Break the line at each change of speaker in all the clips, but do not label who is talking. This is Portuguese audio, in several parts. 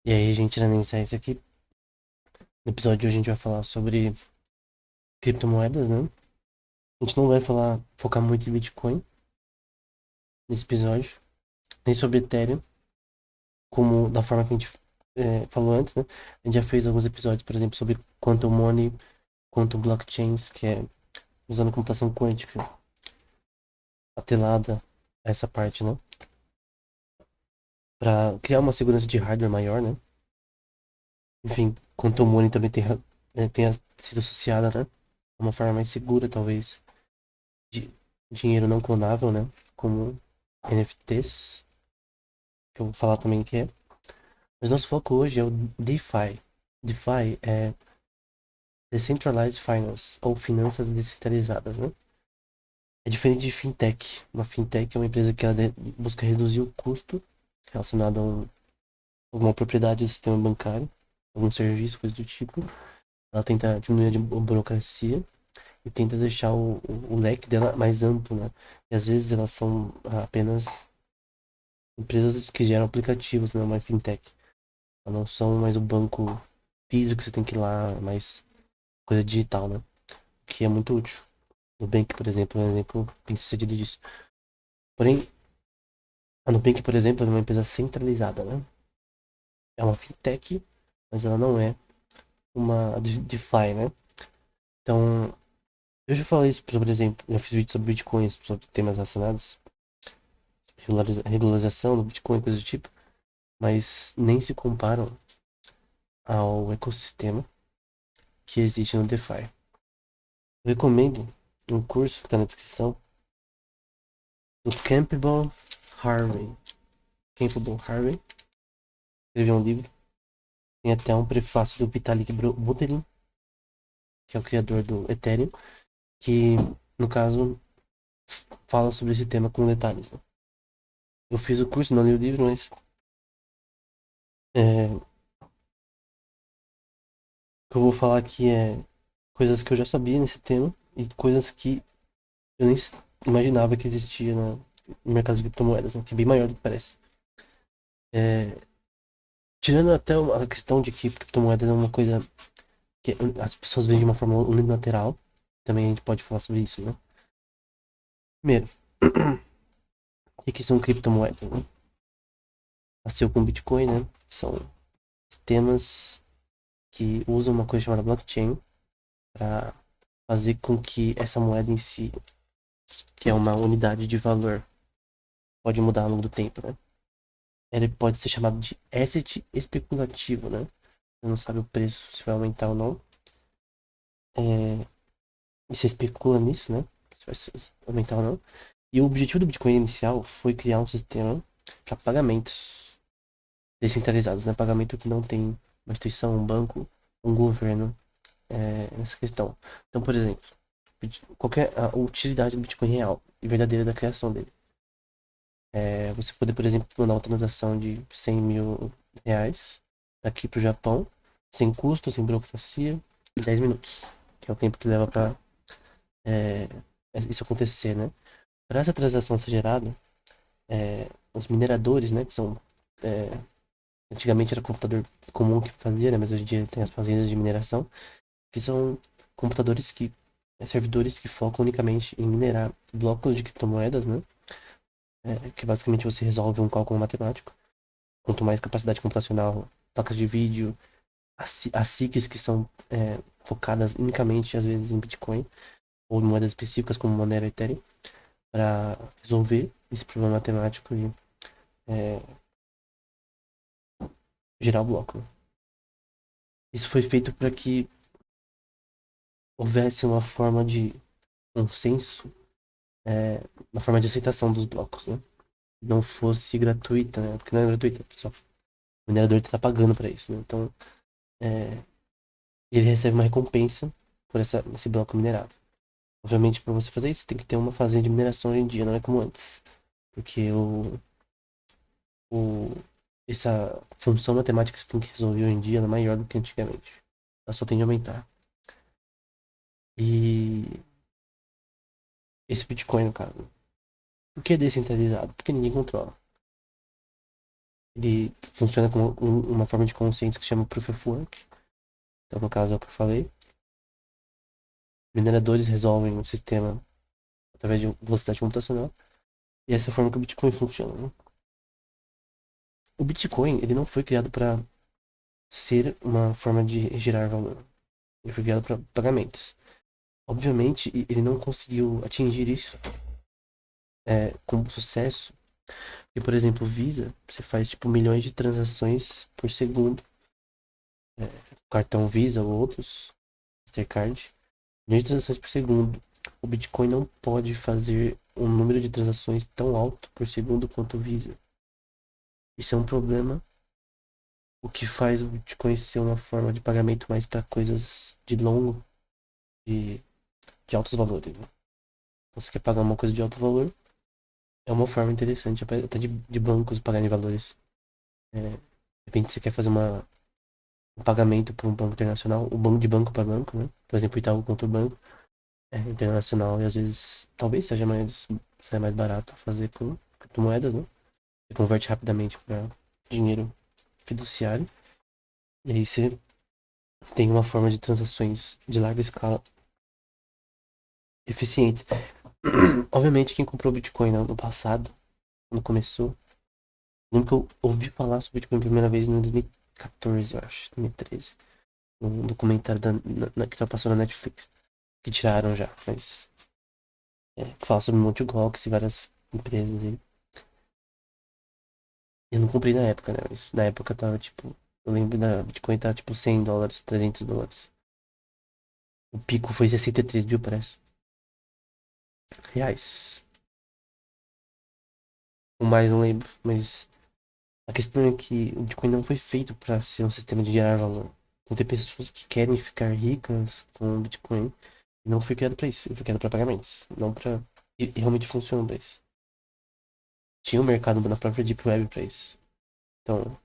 E aí, gente, tirando isso aqui, no episódio de hoje a gente vai falar sobre criptomoedas, né? A gente não vai focar muito em Bitcoin nesse episódio, nem sobre Ethereum, como da forma que a gente falou antes, né? A gente já fez alguns episódios, por exemplo, sobre Quantum Money, Quantum Blockchains, que é usando computação quântica atrelada a essa parte, né? Para criar uma segurança de hardware maior, né? Enfim, Quantum Money também tenha sido associada, né? Uma forma mais segura, talvez, de dinheiro não clonável, né? Como NFTs, que eu vou falar também que é. Mas nosso foco hoje é o DeFi. DeFi é Decentralized Finance, ou finanças descentralizadas, né? É diferente de fintech. Uma fintech é uma empresa que busca reduzir o custo relacionado a alguma propriedade do sistema bancário, algum serviço, coisa do tipo. Ela tenta diminuir a burocracia e tenta deixar o leque dela mais amplo, né? E às vezes elas são apenas empresas que geram aplicativos, não é uma fintech. Elas não são mais o banco físico que você tem que ir lá, mais coisa digital, né? Que é muito útil. O Nubank, por exemplo, é um exemplo bem sucedido disso. Porém, a Nubank, por exemplo, é uma empresa centralizada, né? É uma fintech, mas ela não é uma DeFi, né? Então, eu já falei sobre, por exemplo, já fiz vídeo sobre Bitcoins, sobre temas relacionados, regularização do Bitcoin, coisa do tipo, mas nem se comparam ao ecossistema que existe no DeFi. Eu recomendo um curso que está na descrição do Campbell Harvey. Campbell Harvey escreveu um livro. Tem até um prefácio do Vitalik Buterin, que é o criador do Ethereum, que, no caso, fala sobre esse tema com detalhes, né? Eu fiz o curso, não li o livro, mas o que eu vou falar aqui é coisas que eu já sabia nesse tema e coisas que eu nem imaginava que existia no mercado de criptomoedas, né? Que é bem maior do que parece. É, tirando até a questão de que criptomoedas é uma coisa que as pessoas veem de uma forma unilateral, também a gente pode falar sobre isso, né? Primeiro, o que são criptomoedas, né? Nasceu com Bitcoin, né? São sistemas que usam uma coisa chamada blockchain para fazer com que essa moeda em si, que é uma unidade de valor, pode mudar ao longo do tempo, né? Ele pode ser chamado de asset especulativo, né? Você não sabe o preço, se vai aumentar ou não. É, e você especula nisso, né? Se vai aumentar ou não. E o objetivo do Bitcoin inicial foi criar um sistema para pagamentos descentralizados, né? Pagamento que não tem uma instituição, um banco, um governo nessa questão. Então, por exemplo, qualquer a utilidade do Bitcoin real e verdadeira da criação dele. Você poder, por exemplo, mandar uma transação de 100 mil reais daqui para o Japão, sem custo, sem burocracia, em 10 minutos, que é o tempo que leva para isso acontecer, né? Para essa transação ser gerada, os mineradores, né, que são é, antigamente era computador comum que fazia, né, mas hoje em dia tem as fazendas de mineração, que são computadores servidores que focam unicamente em minerar blocos de criptomoedas, né? Que basicamente você resolve um cálculo matemático. Quanto mais capacidade computacional, placas de vídeo, as SICs que são focadas unicamente, às vezes, em Bitcoin, ou em moedas específicas como Monero e Ethereum, para resolver esse problema matemático e é, gerar o bloco, né? Isso foi feito para que houvesse uma forma de consenso, é, uma forma de aceitação dos blocos, né? Não fosse gratuita, né? Porque não é gratuita, só o minerador está pagando para isso, né? Então, é, ele recebe uma recompensa por esse bloco minerado. Obviamente, para você fazer isso, tem que ter uma fazenda de mineração hoje em dia, não é como antes. Porque o, essa função matemática que você tem que resolver hoje em dia é maior do que antigamente. Ela só tende a aumentar. E esse Bitcoin, no caso, por que é descentralizado? Porque ninguém controla. Ele funciona como uma forma de consciência que se chama Proof of Work. Então, no caso, é o que eu falei. Mineradores resolvem o sistema através de velocidade computacional. E essa é a forma que o Bitcoin funciona, né? O Bitcoin, ele não foi criado para ser uma forma de gerar valor. Ele foi criado para pagamentos. Obviamente, ele não conseguiu atingir isso com sucesso. Porque, por exemplo, o Visa, você faz tipo milhões de transações por segundo. É, cartão Visa ou outros, Mastercard, milhões de transações por segundo. O Bitcoin não pode fazer um número de transações tão alto por segundo quanto o Visa. Isso é um problema, o que faz o Bitcoin ser uma forma de pagamento mais para coisas de longo, de, de altos valores, né? Você quer pagar uma coisa de alto valor, é uma forma interessante até de bancos pagarem valores. De repente você quer fazer um pagamento para um banco internacional, o banco de banco para banco, né? Por exemplo, Itaú contra o banco internacional e às vezes talvez seja mais barato fazer com criptomoedas, né? Você converte rapidamente para dinheiro fiduciário e aí você tem uma forma de transações de larga escala eficientes. Obviamente, quem comprou Bitcoin no passado, quando começou, lembro que eu ouvi falar sobre Bitcoin a primeira vez em 2014, eu acho, 2013. Um documentário que tá passando na Netflix, que tiraram já, mas que fala sobre Mt. Gox e várias empresas aí. Eu não comprei na época, né? Mas na época tava tipo. Eu lembro da Bitcoin tava tipo US$ 100, US$ 300. O pico foi 63 mil, parece. Reais. O mais não lembro, mas a questão é que o Bitcoin não foi feito para ser um sistema de gerar valor. Então tem pessoas que querem ficar ricas com o Bitcoin e não foi criado para isso. Ele foi criado para pagamentos, não para e realmente funciona para isso. Tinha um mercado na própria Deep Web para isso. Então,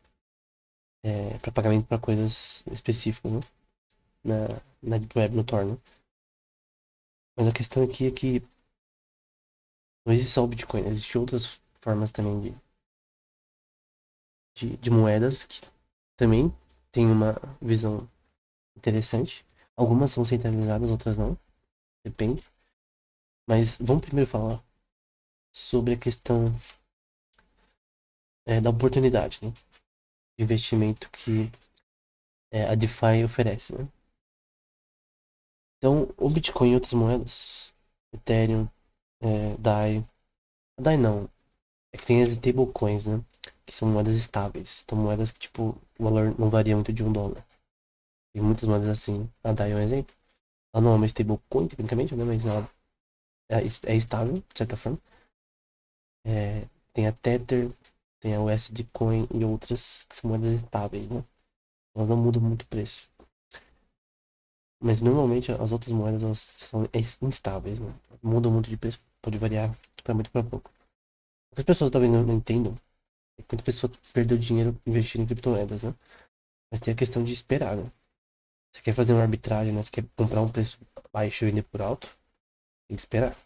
para pagamento para coisas específicas, né? Na, na Deep Web, no Tor, né? Mas a questão aqui é que não existe só o Bitcoin, existem outras formas também de moedas que também têm uma visão interessante. Algumas são centralizadas, outras não, depende. Mas vamos primeiro falar sobre a questão da oportunidade, né? De investimento que a DeFi oferece, né? Então, o Bitcoin e outras moedas, Ethereum, DAI, DAI não, é que tem as stablecoins, né? Que são moedas estáveis. Então, moedas que, tipo, o valor não varia muito de $1. Tem muitas moedas assim. A DAI é um exemplo. Ela não é uma stablecoin, tecnicamente, né? Mas ela é estável, de certa forma. Tem a Tether, tem a USD Coin e outras que são moedas estáveis, né? Elas não mudam muito o preço. Mas normalmente as outras moedas elas são instáveis, né? Mudam muito de preço, pode variar para muito para pouco. O que as pessoas talvez não entendam é que muita pessoa perdeu dinheiro investindo em criptomoedas, né? Mas tem a questão de esperar, né? Você quer fazer uma arbitragem, né? Você quer comprar um preço baixo e vender por alto, tem que esperar.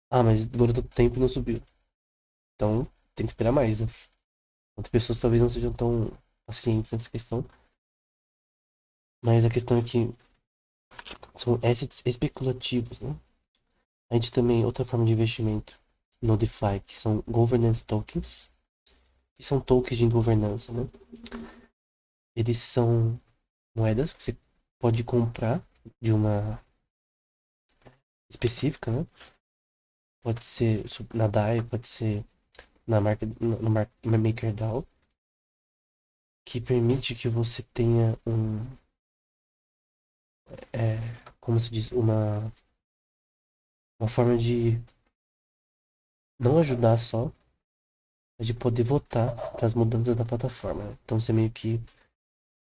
Ah, mas durou tanto tempo e não subiu. Então tem que esperar mais, né? Outras pessoas talvez não sejam tão pacientes nessa questão. Mas a questão é que são assets especulativos, né? A gente também, outra forma de investimento no DeFi, que são governance tokens, que são tokens de governança, né? Eles são moedas que você pode comprar de uma específica, né? Pode ser na DAI, pode ser no MakerDAO, que permite que você tenha é, como se diz, uma forma de não ajudar só, mas de poder votar para as mudanças da plataforma, né? Então você meio que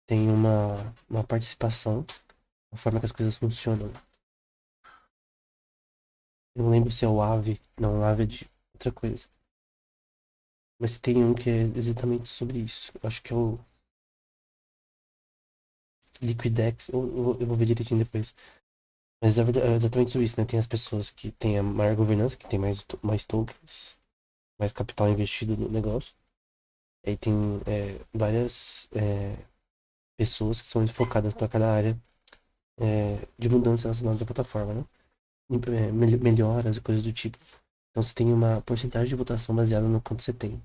tem uma participação na forma que as coisas funcionam. Eu não lembro se é o Aave. Não, o Aave é de outra coisa. Mas tem um que é exatamente sobre isso. Eu acho que é o Liquidex. Eu vou ver direitinho depois. Mas é exatamente sobre isso, né? Tem as pessoas que têm a maior governança, que tem mais tokens. mais capital investido no negócio. Aí tem várias pessoas que são focadas para cada área de mudança relacionadas à plataforma, né? Melhoras e coisas do tipo. Então você tem uma porcentagem de votação baseada no quanto você tem.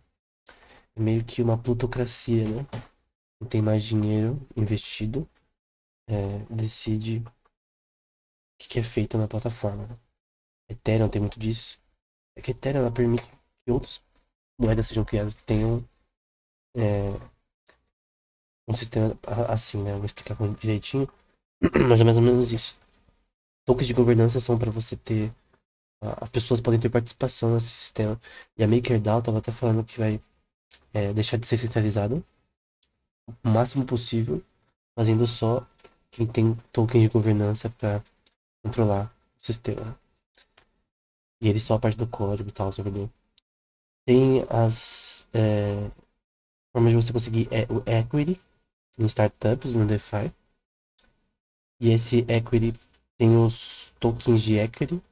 É meio que uma plutocracia, né? Quem tem mais dinheiro investido decide o que é feito na plataforma, né? Ethereum tem muito disso. É que Ethereum ela permite que outras moedas sejam criadas que tenham é, um sistema assim, né? Eu vou explicar direitinho, mas é mais ou menos isso. Tokens de governança são para você ter. As pessoas podem ter participação nesse sistema. E a MakerDAO estava até falando que vai deixar de ser centralizado o máximo possível, fazendo só quem tem tokens de governança para controlar o sistema. E ele só a parte do código e tal, sabe? Tem as formas de você conseguir o equity em startups no DeFi. E esse equity tem os tokens de equity,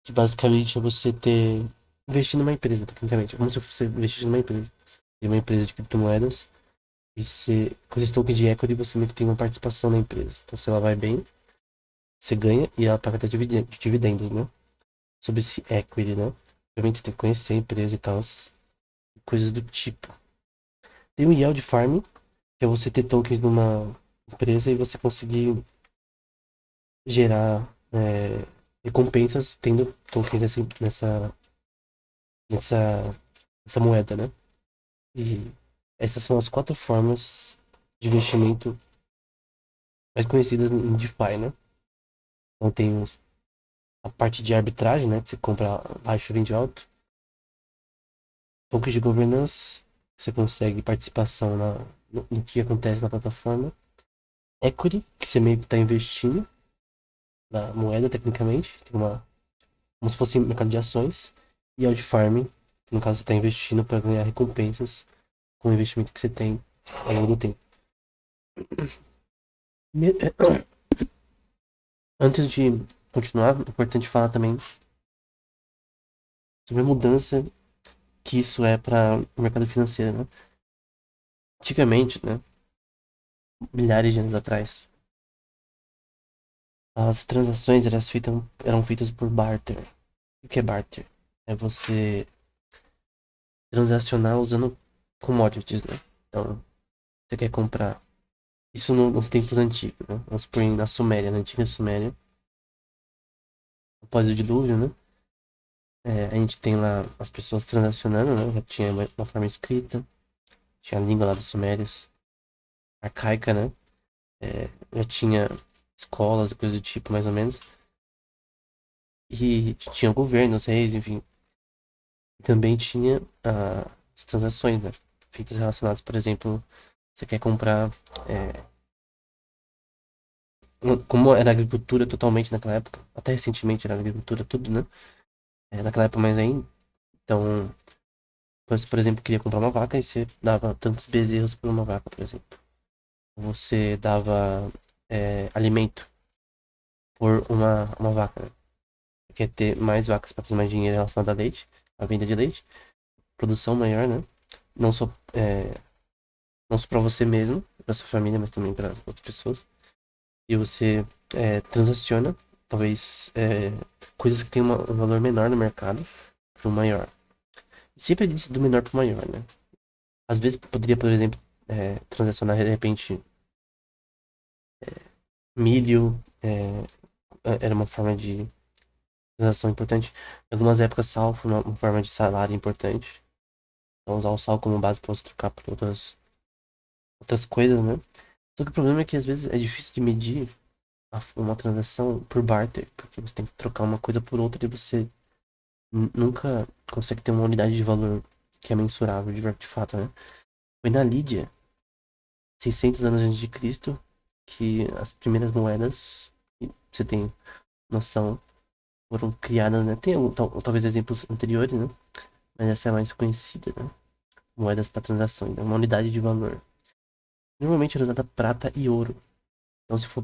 que basicamente é você ter investir numa empresa, tecnicamente. É como se você investisse numa empresa. Tem uma empresa de criptomoedas e com esse token de equity você meio que tem uma participação na empresa. Então se ela vai bem, você ganha e ela paga até dividendos, né? Sobre esse equity, né? Obviamente você tem que conhecer a empresa e tal, coisas do tipo. Tem o yield farming, que é você ter tokens numa empresa e você conseguir gerar recompensas tendo tokens nessa, nessa moeda, né? E essas são as quatro formas de investimento mais conhecidas em DeFi, né? Então tem a parte de arbitragem, né? Que você compra baixo e vende alto. Tokens de governance, você consegue participação no que acontece na plataforma. Equity, que você meio que está investindo na moeda, tecnicamente. Tem como se fosse um mercado de ações. E yield farming, que no caso você está investindo para ganhar recompensas com o investimento que você tem ao longo do tempo. Antes de continuar, é importante falar também sobre a mudança que isso é para o mercado financeiro, né? Antigamente, né, milhares de anos atrás, as transações eram feitas por barter. O que é barter? É você transacionar usando commodities, né? Então, você quer comprar. Isso nos tempos antigos, né? Vamos supor na Suméria, na antiga Suméria, após o dilúvio, né? A gente tem lá as pessoas transacionando, né? Já tinha uma forma escrita, tinha a língua lá dos Sumérios, arcaica, né? Já tinha escolas e coisas do tipo, mais ou menos. E tinha o governo, os reis, enfim. Também tinha as transações, né? Feitas relacionadas, por exemplo, você quer comprar. Como era agricultura totalmente naquela época, até recentemente era agricultura tudo, né? Naquela época mais ainda. Então, você, por exemplo, queria comprar uma vaca e você dava tantos bezerros por uma vaca, por exemplo. Você dava alimento por uma vaca, né? Quer ter mais vacas para fazer mais dinheiro relacionado a leite, a venda de leite, produção maior, né? Não só, não só para você mesmo, para sua família, mas também para outras pessoas. E você transaciona, talvez, coisas que têm um valor menor no mercado para um maior. Sempre diz do menor para o maior, né? Às vezes poderia, por exemplo, transacionar de repente milho, era uma forma de transação importante. Em algumas épocas, sal foi uma forma de salário importante. Então, usar o sal como base para você trocar por outras coisas, né? Só que o problema é que às vezes é difícil de medir uma transação por barter, porque você tem que trocar uma coisa por outra e você nunca consegue ter uma unidade de valor que é mensurável de fato, né? Foi na Lídia, 600 anos antes de Cristo, que as primeiras moedas, que você tem noção, foram criadas, né? Tem talvez exemplos anteriores, né? Mas essa é a mais conhecida, né? Moedas para transações, né? Uma unidade de valor. Normalmente era usada prata e ouro. Então, se for,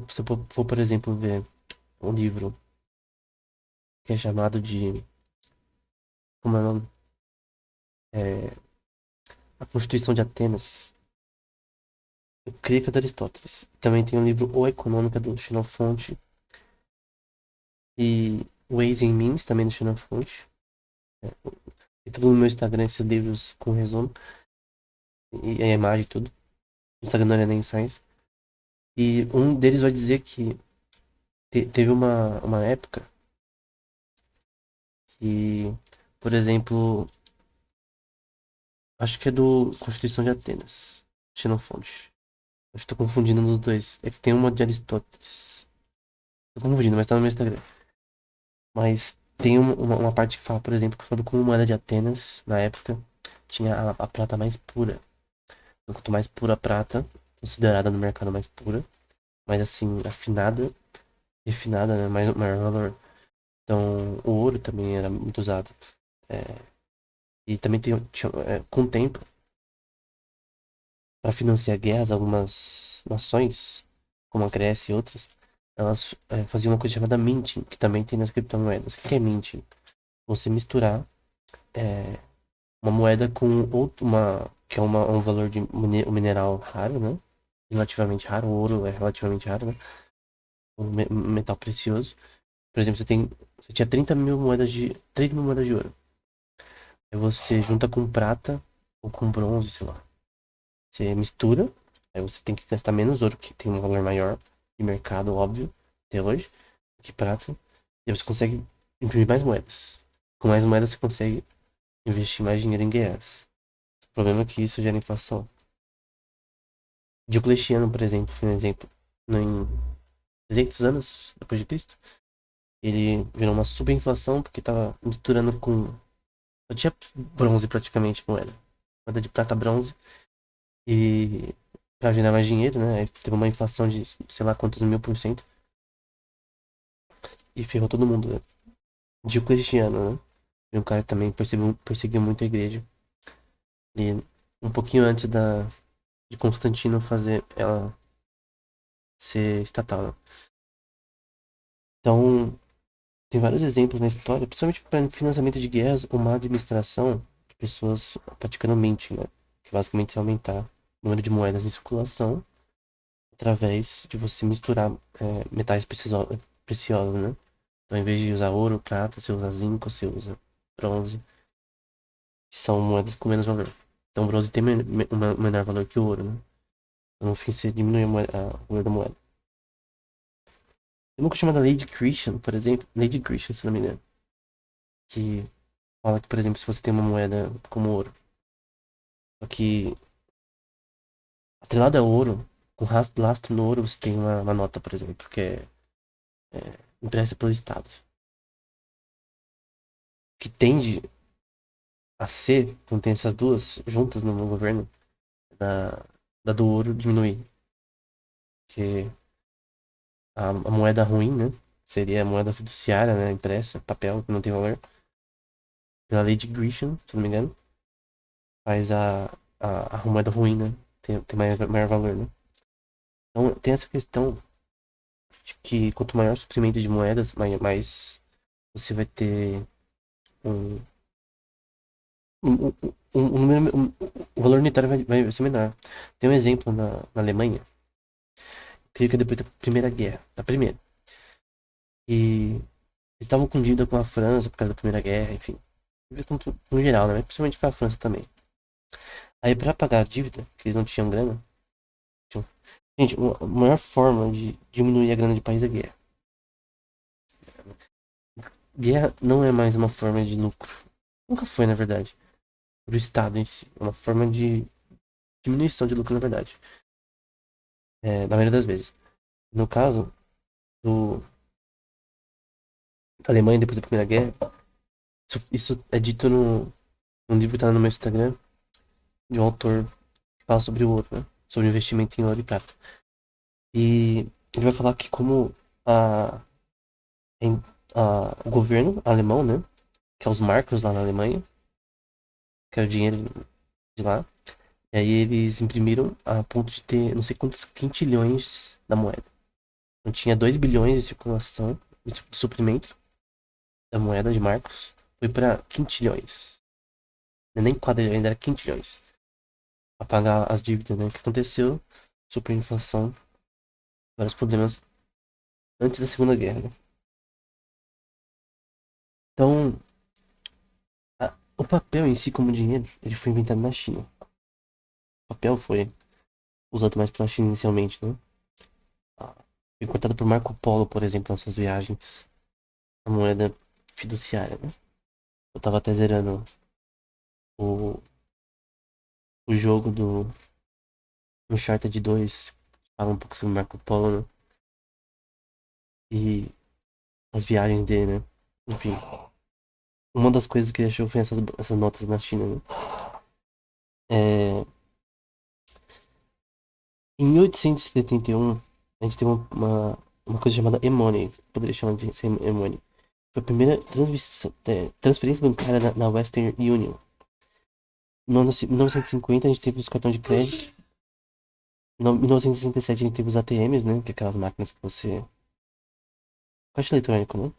por exemplo, ver um livro que é chamado de. Como é o nome? É, a Constituição de Atenas, eu creio que é de Aristóteles. Também tem o livro O Econômica, do Xenofonte. E Ways and Means, também do Xenofonte. É, e tudo no meu Instagram, esses livros com resumo. E a imagem e tudo. O Instagram não é nem Science. E um deles vai dizer que teve uma época que, por exemplo, acho que é do Constituição de Atenas, Xenofonte. Acho que tô confundindo nos dois. É que tem uma de Aristóteles. Tô confundindo, mas tá no meu Instagram. Mas tem uma parte que fala, por exemplo, sobre como moeda de Atenas, na época, tinha a prata mais pura. Então, quanto mais pura a prata, considerada no mercado mais pura, mais assim, afinada, refinada, né? Maior valor. Então, o ouro também era muito usado. É, e também com o tempo, para financiar guerras, algumas nações, como a Grécia e outras, elas faziam uma coisa chamada minting, que também tem nas criptomoedas. O que é minting? Você misturar uma moeda com que é um valor de um mineral raro, né? Relativamente raro, o ouro é relativamente raro, né? Um metal precioso. Por exemplo, você tinha 30 mil moedas de ouro. Aí você junta com prata ou com bronze, sei lá. Você mistura, aí você tem que gastar menos ouro, que tem um valor maior de mercado, óbvio, até hoje, que prata. E aí você consegue imprimir mais moedas. Com mais moedas você consegue investir mais dinheiro em guerras. O problema é que isso gera inflação. Diocleciano, por exemplo, foi um exemplo. Em 300 anos depois de Cristo, ele gerou uma superinflação porque estava misturando com. Só tinha bronze praticamente moeda. Moeda de prata, bronze. E pra gerar mais dinheiro, né? Aí teve uma inflação de sei lá quantos mil por cento. E ferrou todo mundo, né? Diocleciano, né? E um cara que também perseguiu muito a igreja. E um pouquinho antes de Constantino fazer ela ser estatal, né? Então, tem vários exemplos na história, principalmente para financiamento de guerras ou má administração de pessoas praticando minting, né? Que basicamente é aumentar o número de moedas em circulação através de você misturar metais preciosos, né? Então, em vez de usar ouro, prata, você usa zinco, você usa bronze, que são moedas com menos valor. Então, o bronze tem menor valor que o ouro, né? Então, no fim, você diminui o valor da moeda. Tem uma coisa chamada Lady Christian, por exemplo. Lady Christian, se não me engano. Que fala que, por exemplo, se você tem uma moeda como ouro, só que atrelada a ouro, com lastro no ouro, você tem uma nota, por exemplo, que é impressa pelo Estado. Que tende a ser, quando tem essas duas juntas no governo, da, da do ouro diminuir. Porque a moeda ruim, né? Seria a moeda fiduciária, né? Impressa, papel, que não tem valor. Pela lei de Grisham, se não me engano, faz a moeda ruim, né? Tem maior valor, né? Então tem essa questão de que quanto maior o suprimento de moedas, mais você vai ter um, o valor unitário vai ser menor. Tem um exemplo na Alemanha, creio que é depois da Primeira Guerra, da Primeira. E eles estavam com dívida com a França por causa da Primeira Guerra, enfim. No geral, né? Mas principalmente com a França também. Aí pra pagar a dívida, que eles não tinham grana, tinham... Gente, a maior forma de diminuir a grana de país é guerra. Guerra não é mais uma forma de lucro. Nunca foi, na verdade. Pro Estado em si. É uma forma de diminuição de lucro, na verdade. Na maioria das vezes. No caso do, da Alemanha depois da Primeira Guerra, isso é dito num livro que tá no meu Instagram, de um autor que fala sobre o ouro, né? Sobre investimento em ouro e prata. E ele vai falar que como a, em- o governo alemão, né? Que é os marcos lá na Alemanha, que é o dinheiro de lá. E aí eles imprimiram a ponto de ter não sei quantos quintilhões da moeda. Então tinha 2 bilhões de circulação de suprimento da moeda de marcos. Foi para quintilhões. Nem quadrilhões, ainda era quintilhões. Pra pagar as dívidas, né? O que aconteceu? Superinflação, vários problemas antes da Segunda Guerra, né? Então, o papel em si como dinheiro, ele foi inventado na China. O papel foi usado mais pela China inicialmente, né? Ah, foi importado por Marco Polo, por exemplo, nas suas viagens. A moeda fiduciária, né? Eu tava até zerando o, o jogo do Uncharted 2, fala um pouco sobre Marco Polo, né? E as viagens dele, né? Enfim, uma das coisas que ele achou foi essas notas na China, né? É, em 1871, a gente tem uma coisa chamada e-money, poderia chamar de e-money. Foi a primeira transferência bancária na Western Union. No ano 1950, a gente teve os cartões de crédito. Em 1967, a gente teve os ATMs, né? Que é aquelas máquinas que você. Caixa eletrônico, né?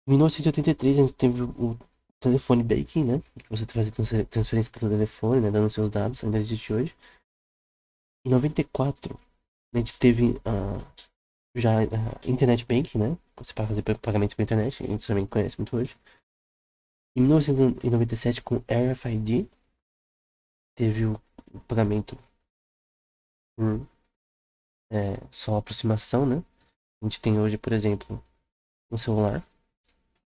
Em 1983, a gente teve o telefone banking, né? Que você fazia transferência pelo telefone, né? Dando seus dados, ainda existe hoje. Em 94, a gente teve já internet banking, né? Você pode fazer pagamentos pela internet, a gente também conhece muito hoje. Em 1997, com RFID, teve o pagamento por só aproximação, né? A gente tem hoje, por exemplo, um celular.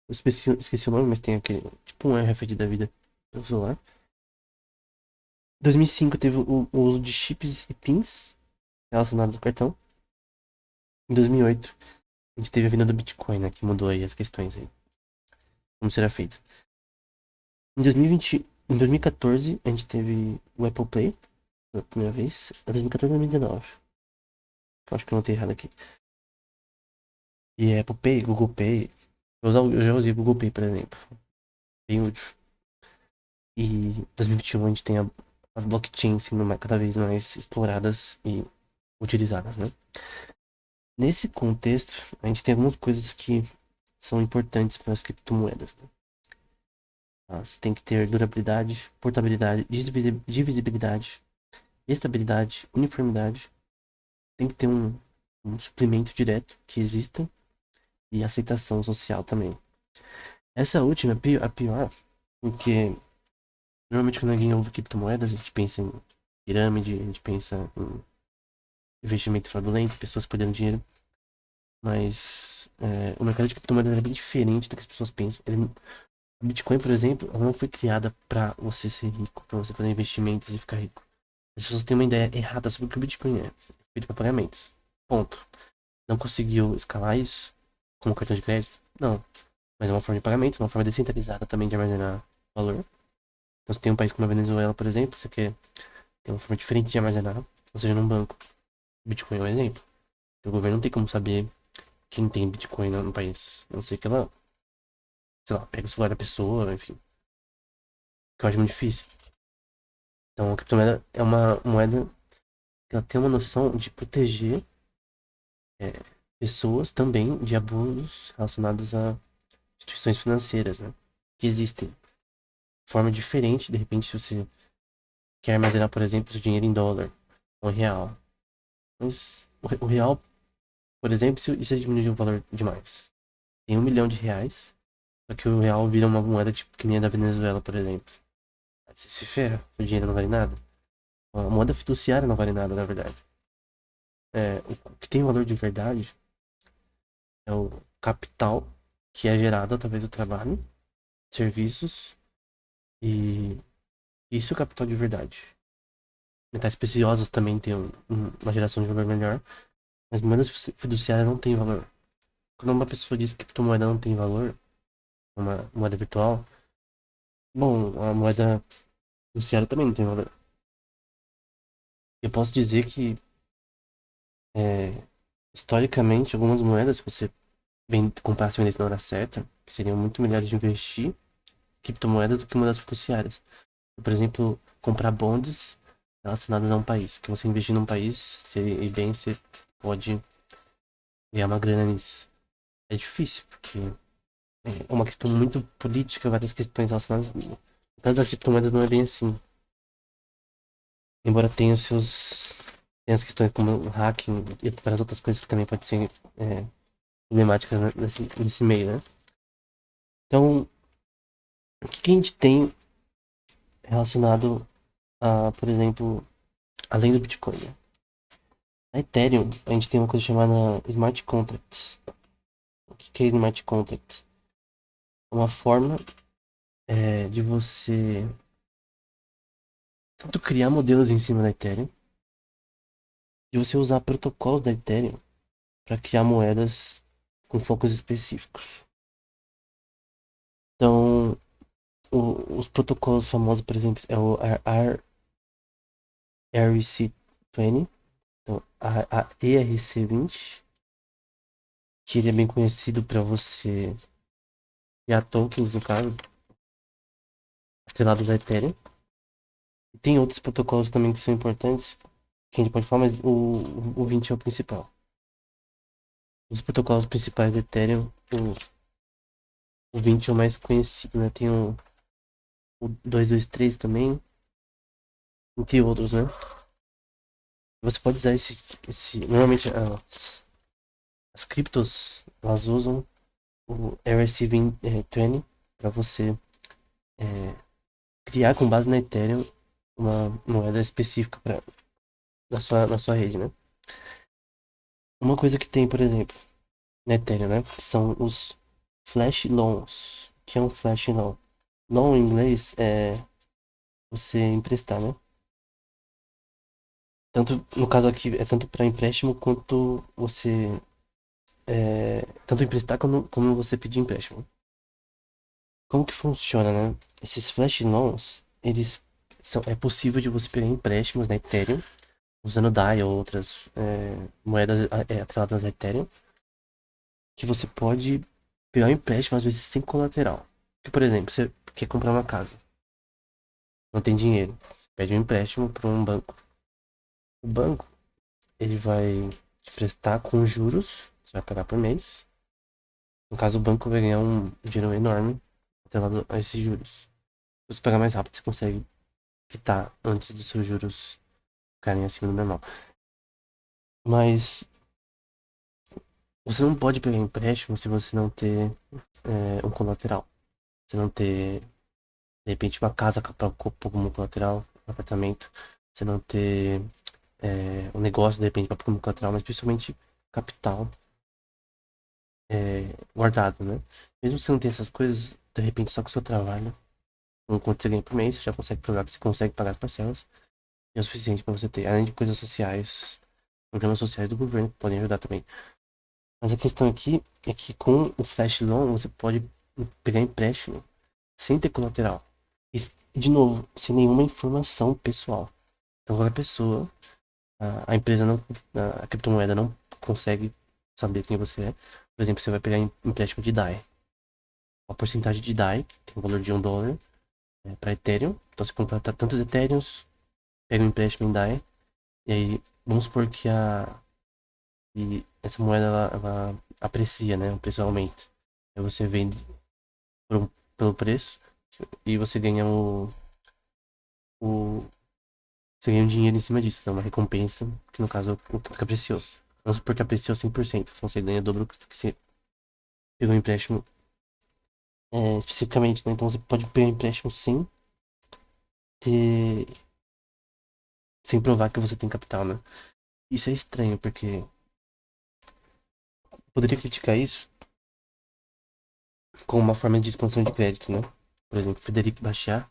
Eu esqueci o nome, mas tem aquele, tipo um RFID da vida no celular. Em 2005 teve o uso de chips e pins relacionados ao cartão. Em 2008, a gente teve a vinda do Bitcoin, né? Que mudou aí as questões aí. Como será feito. Em 2014, a gente teve o Apple Pay pela primeira vez. É 2014 ou 2019? Eu acho que eu notei errado aqui. E Apple Pay, Google Pay. Eu já usei o Google Pay, por exemplo. Bem útil. E em 2021 a gente tem as blockchains sendo cada vez mais exploradas e utilizadas, né? Nesse contexto, a gente tem algumas coisas que são importantes para as criptomoedas, né? Elas têm que ter durabilidade, portabilidade, divisibilidade, estabilidade, uniformidade. Tem que ter um suplemento direto que exista e aceitação social também. Essa última é a pior, porque normalmente quando alguém ouve criptomoedas, a gente pensa em pirâmide, a gente pensa em investimento fraudulento, pessoas perdendo dinheiro. Mas o mercado de criptomoedas é bem diferente do que as pessoas pensam. A Bitcoin, por exemplo, ela não foi criada para você ser rico, para você fazer investimentos e ficar rico. As pessoas têm uma ideia errada sobre o que o Bitcoin é. Feito para pagamentos. Ponto. Não conseguiu escalar isso como cartão de crédito? Não. Mas é uma forma de pagamento, uma forma descentralizada também de armazenar valor. Então, você tem um país como a Venezuela, por exemplo, você quer ter uma forma diferente de armazenar, ou seja, num banco. Bitcoin é um exemplo. O governo não tem como saber quem tem Bitcoin no país. A não ser que ela, sei lá, pega o celular da pessoa, enfim. Que eu acho muito difícil. Então, a criptomoeda é uma moeda que ela tem uma noção de proteger é, pessoas também de abusos relacionados a instituições financeiras, né? Que existem. Forma diferente, de repente, se você quer armazenar, por exemplo, seu dinheiro em dólar ou em real. Mas o real, por exemplo, isso diminuir o valor demais. Tem 1 milhão de reais, só que o real vira uma moeda tipo que nem a da Venezuela, por exemplo. Aí você se ferra, o dinheiro não vale nada. A moeda fiduciária não vale nada, na verdade. O que tem valor de verdade é o capital que é gerado através do trabalho, serviços e isso é o capital de verdade. Metais preciosos também têm uma geração de valor melhor, mas moedas fiduciárias não têm valor. Quando uma pessoa diz que criptomoeda não tem valor, uma moeda virtual, bom, a moeda fiduciária também não tem valor. Eu posso dizer que, é, historicamente, algumas moedas, se você comprasse e vendesse na hora certa, seriam muito melhores de investir em criptomoedas do que moedas fiduciárias. Por exemplo, comprar bonds relacionados a um país. Que você investir num país, se bem, você pode ganhar uma grana nisso. É difícil, porque é uma questão muito política, várias questões relacionadas. No caso das criptomoedas não é bem assim. Embora tenha os seus. Tem as questões como o hacking e várias outras coisas que também podem ser problemáticas, né, nesse meio, né? Então, o que a gente tem relacionado a, por exemplo, além do Bitcoin, né? Na Ethereum, a gente tem uma coisa chamada Smart Contracts. O que é Smart Contracts? É uma forma de você tanto criar modelos em cima da Ethereum, de você usar protocolos da Ethereum para criar moedas com focos específicos. Então, os protocolos famosos, por exemplo, é o ERC20, então, a ERC20, que ele é bem conhecido para você criar tokens, no caso, atrelados à Ethereum. E tem outros protocolos também que são importantes, que a gente pode falar, mas o 20 é o principal. Os protocolos principais do Ethereum, o 20 é o mais conhecido, né? Tem o 223 também, entre outros, né? Você pode usar normalmente as criptos, elas usam o ERC20 para você criar com base na Ethereum uma moeda específica na sua rede, né? Uma coisa que tem, por exemplo, na Ethereum, né? Que são os flash loans. O que é um flash loan? Loan em inglês é você emprestar, né? Tanto, no caso aqui, é tanto para empréstimo quanto você. Tanto emprestar como você pedir empréstimo. Como que funciona, né? Esses flash loans, é possível de você pegar empréstimos na Ethereum, usando DAI ou outras moedas atreladas à Ethereum, que você pode pegar um empréstimo, às vezes, sem colateral. Que, por exemplo, você quer comprar uma casa, não tem dinheiro, você pede um empréstimo para um banco. O banco, ele vai te prestar com juros, você vai pagar por mês. No caso, o banco vai ganhar um dinheiro enorme atrelado a esses juros. Se você pagar mais rápido, você consegue quitar antes dos seus juros ficarem acima do normal. Mas você não pode pegar empréstimo se você não ter um colateral. Se não ter, de repente, uma casa como colateral, um apartamento. Se não ter um negócio, de repente, como colateral, mas principalmente capital guardado, né? Mesmo se você não ter essas coisas, de repente, só com o seu trabalho, com quanto você ganha por mês, você já consegue provar que você consegue pagar as parcelas. E é o suficiente para você ter, além de coisas sociais, programas sociais do governo que podem ajudar também. Mas a questão aqui é que com o Flash Loan você pode pegar empréstimo sem ter colateral. E, de novo, sem nenhuma informação pessoal. Então qualquer pessoa, a empresa não, a criptomoeda não consegue saber quem você é. Por exemplo, você vai pegar empréstimo de DAI. A porcentagem de DAI, que tem o valor de $1, para Ethereum. Então você compra tantos Ethereums, pega um empréstimo em DAI. E aí, vamos supor que essa moeda ela aprecia, né? O preço aumenta. Aí você vende pelo preço e você ganha o você ganha um dinheiro em cima disso, né? Uma recompensa, que no caso é o tanto que apreciou. Vamos supor que apreciou 100%, então você ganha o dobro do que você pegou o empréstimo especificamente, né? Então você pode pegar empréstimo ter, sem provar que você tem capital, né? Isso é estranho, porque poderia criticar isso como uma forma de expansão de crédito, né? Por exemplo, Frederic Bastiat,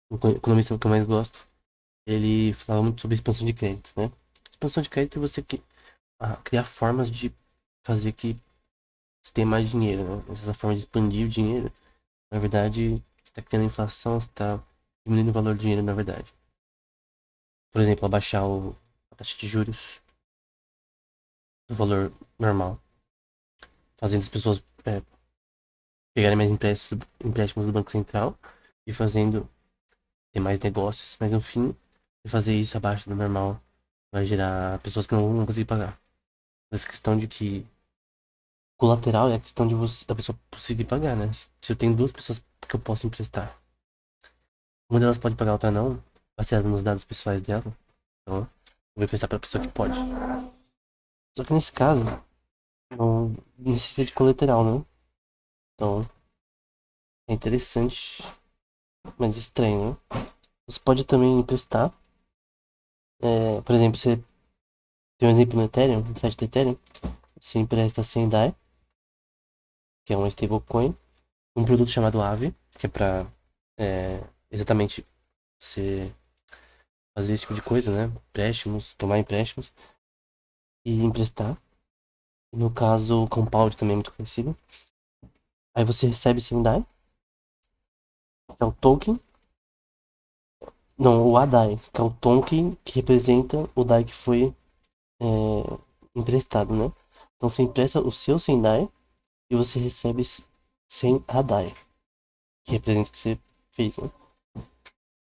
o economista que eu mais gosto, ele falava muito sobre expansão de crédito, né? Expansão de crédito é você criar formas de fazer que você tenha mais dinheiro, né? Essa forma de expandir o dinheiro, na verdade, você está criando inflação, você está diminuindo o valor do dinheiro, na verdade. Por exemplo, abaixar a taxa de juros do valor normal, fazendo as pessoas pegarem mais empréstimos do Banco Central e fazendo ter mais negócios, mas no fim, fazer isso abaixo do normal vai gerar pessoas que não vão conseguir pagar. Essa questão de que Colateral é a questão de você, da pessoa conseguir pagar, né? Se eu tenho duas pessoas que eu posso emprestar, uma delas pode pagar, a outra não, baseado nos dados pessoais dela. Então, eu vou emprestar pra pessoa que pode. Só que nesse caso, não necessita de colateral, né? Então, é interessante, mas estranho, né? Você pode também emprestar. Por exemplo, você tem um exemplo no Ethereum, no site do Ethereum, você empresta 100 DAI, que é uma stablecoin, um produto chamado Aave, que é pra exatamente você fazer esse tipo de coisa, né? Empréstimos, tomar empréstimos e emprestar. No caso, o Compound também é muito conhecido. Aí você recebe 100 DAI, que é o token. Não, o ADAI, que é o token que representa o DAI que foi é, emprestado, né? Então você empresta o seu 100 DAI e você recebe 100 ADAI, que representa o que você fez, né?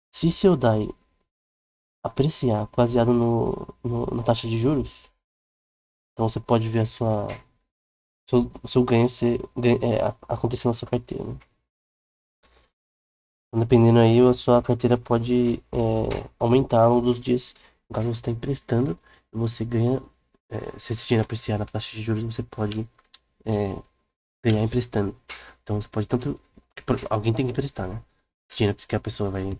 Se seu DAI apreciar baseado na taxa de juros, então você pode ver o seu ganho, acontecer na sua carteira, né? Então, dependendo aí, a sua carteira pode aumentar ao longo dos dias. No caso, você está emprestando e você ganha. Se esse dinheiro apreciar na taxa de juros, você pode é, ganhar emprestando. Então, você pode tanto. Alguém tem que emprestar, né? Esse dinheiro que a pessoa vai, no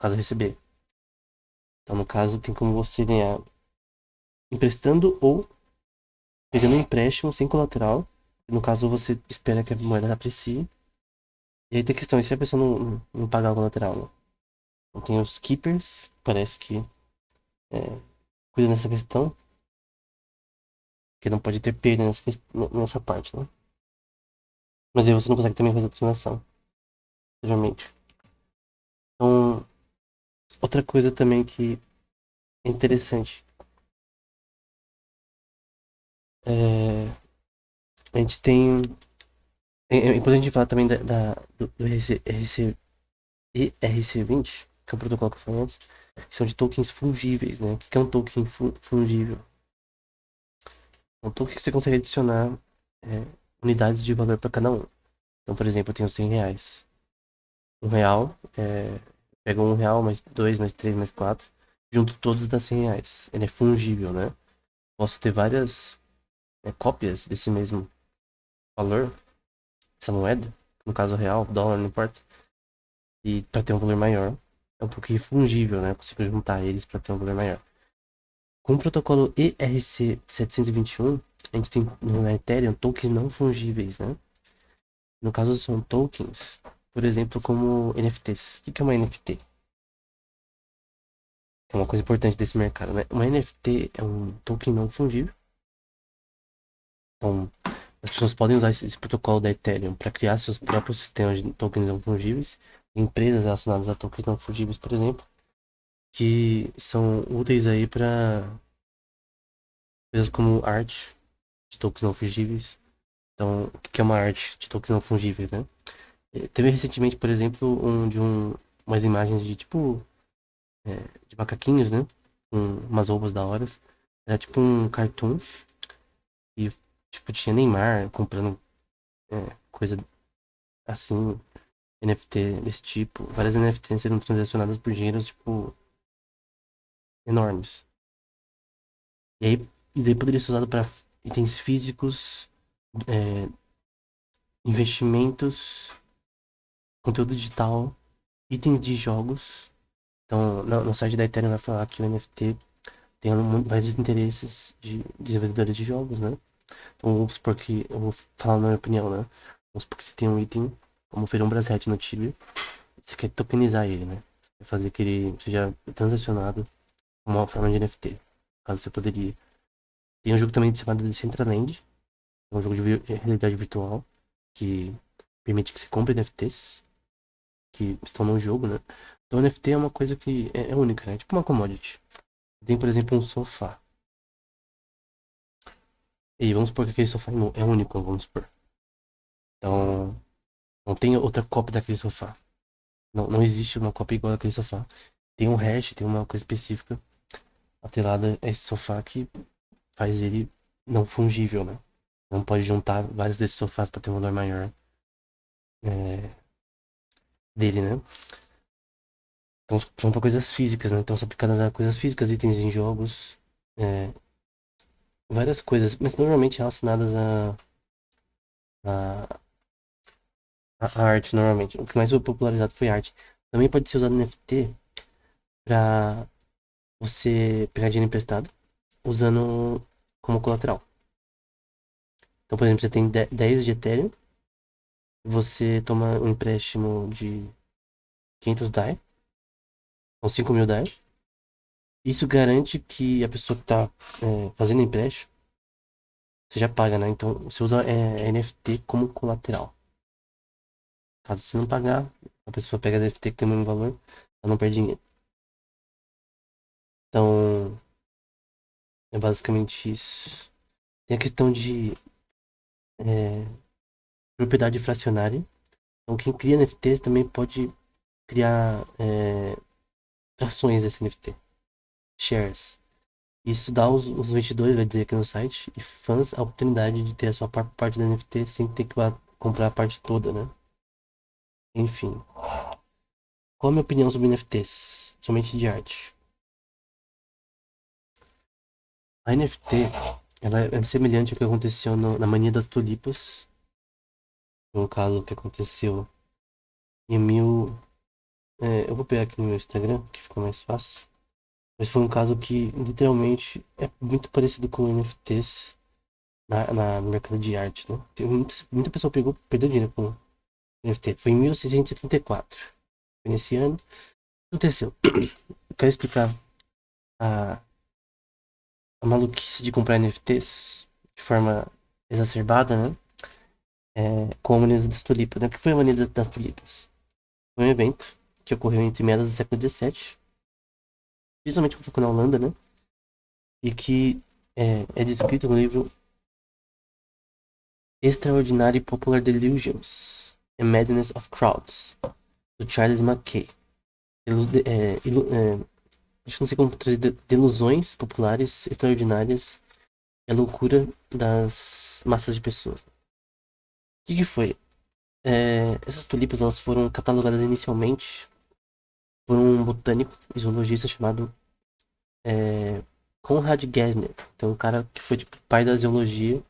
caso, receber. Então, no caso, tem como você ganhar emprestando ou pegando um empréstimo sem colateral. No caso, você espera que a moeda aprecie. E aí tem questão, e se a pessoa não pagar o colateral, né? Então, tem os keepers, parece que cuida dessa questão, que não pode ter perda nessa parte, né? Mas aí você não consegue também fazer a transação, geralmente. Então, outra coisa também que é interessante é a gente tem. É importante falar também do ERC20, que é o protocolo que eu falei antes, que são de tokens fungíveis, né? O que é um token fungível? É um token que você consegue adicionar é, unidades de valor para cada um. Então, por exemplo, eu tenho 100 reais. R$ 1, pega R$ 1, mais dois, mais três, mais quatro, junto todos dá R$ 100. Ele é fungível, né? Posso ter várias cópias desse mesmo valor, essa moeda, no caso real, dólar, não importa, e para ter um valor maior. É um pouquinho fungível, né? Eu consigo juntar eles para ter um valor maior. Com o protocolo ERC721, a gente tem no Ethereum tokens não fungíveis, né? No caso, são tokens, por exemplo, como NFTs. O que é uma NFT? É uma coisa importante desse mercado, né? Uma NFT é um token não fungível. Então, as pessoas podem usar esse protocolo da Ethereum para criar seus próprios sistemas de tokens não fungíveis. Empresas relacionadas a tokens não fungíveis, por exemplo, que são úteis aí para coisas como arte de tokens não fungíveis. Então, o que é uma arte de tokens não fungíveis, né? Teve recentemente, por exemplo, umas imagens de tipo de macaquinhos, né? Com umas roupas da hora. Era tipo um cartoon. E, tipo, tinha Neymar comprando coisa assim, NFT desse tipo. Várias NFTs sendo transacionadas por dinheiros, tipo, enormes. E aí, e daí poderia ser usado para itens físicos, é, investimentos, conteúdo digital, itens de jogos. Então, no site da Ethereum vai falar que o NFT tem vários interesses de desenvolvedores de jogos, né? Então, vamos supor que, eu vou falar na minha opinião, né? Vamos supor que você tem um item, como o Brasret no Tibia, você quer tokenizar ele, né? Quer fazer que ele seja transacionado como uma forma de NFT. Caso você poderia. Tem um jogo também chamado Decentraland, é um jogo de realidade virtual, que permite que você compre NFTs que estão no jogo, né? Então NFT é uma coisa que é única, né? Tipo uma commodity. Tem, por exemplo, um sofá. E vamos supor que aquele sofá é único, vamos supor. Então, não tem outra cópia daquele sofá. Não existe uma cópia igual daquele sofá. Tem um hash, tem uma coisa específica atrelada a esse sofá que faz ele não fungível, né? Não pode juntar vários desses sofás pra ter um valor maior é, dele, né? Então são pra coisas físicas, né? Então são aplicadas a coisas físicas, itens em jogos, é, várias coisas, mas normalmente relacionadas a, a arte, normalmente. O que mais foi popularizado foi arte. Também pode ser usado NFT pra você pegar dinheiro emprestado usando como colateral. Então, por exemplo, você tem 10 de Ethereum, você toma um empréstimo de 500 DAI, ou 5.000 DAI. Isso garante que a pessoa que tá fazendo empréstimo, você já paga, né? Então, você usa NFT como colateral. Caso você não pagar, a pessoa pega a NFT que tem o mesmo valor, ela não perde dinheiro. Então, é basicamente isso. Tem a questão de é, propriedade fracionária. Então, quem cria NFTs também pode criar frações desse NFT, shares. Isso dá aos investidores, vai dizer aqui no site, e fãs a oportunidade de ter a sua parte do NFT sem ter que comprar a parte toda, né? Enfim. Qual a minha opinião sobre NFTs? Somente de arte. A NFT, ela é semelhante ao que aconteceu na Mania das Tulipas. Um caso que aconteceu em mil... eu vou pegar aqui no meu Instagram, que fica mais fácil. Mas foi um caso que, literalmente, é muito parecido com NFTs no mercado de arte, né? Tem muita pessoa perdeu dinheiro com NFT. Foi em 1674. Foi nesse ano. O que aconteceu? Eu quero explicar a, a maluquice de comprar NFTs de forma exacerbada, né? Com a Mania das Tulipas, né? O que foi a Mania das Tulipas? Foi um evento que ocorreu entre meados do século XVII, principalmente quando ficou na Holanda, né? E que é descrito no livro Extraordinary Popular Delusions and Madness of Crowds, do Charles Mackay. Ilu- é, ilu- é, Acho que não sei como traduzir delusões populares extraordinárias e a loucura das massas de pessoas. O que foi? Essas tulipas elas foram catalogadas inicialmente por um botânico e zoologista chamado Conrad Gessner. Então, um cara que foi tipo pai da zoologia,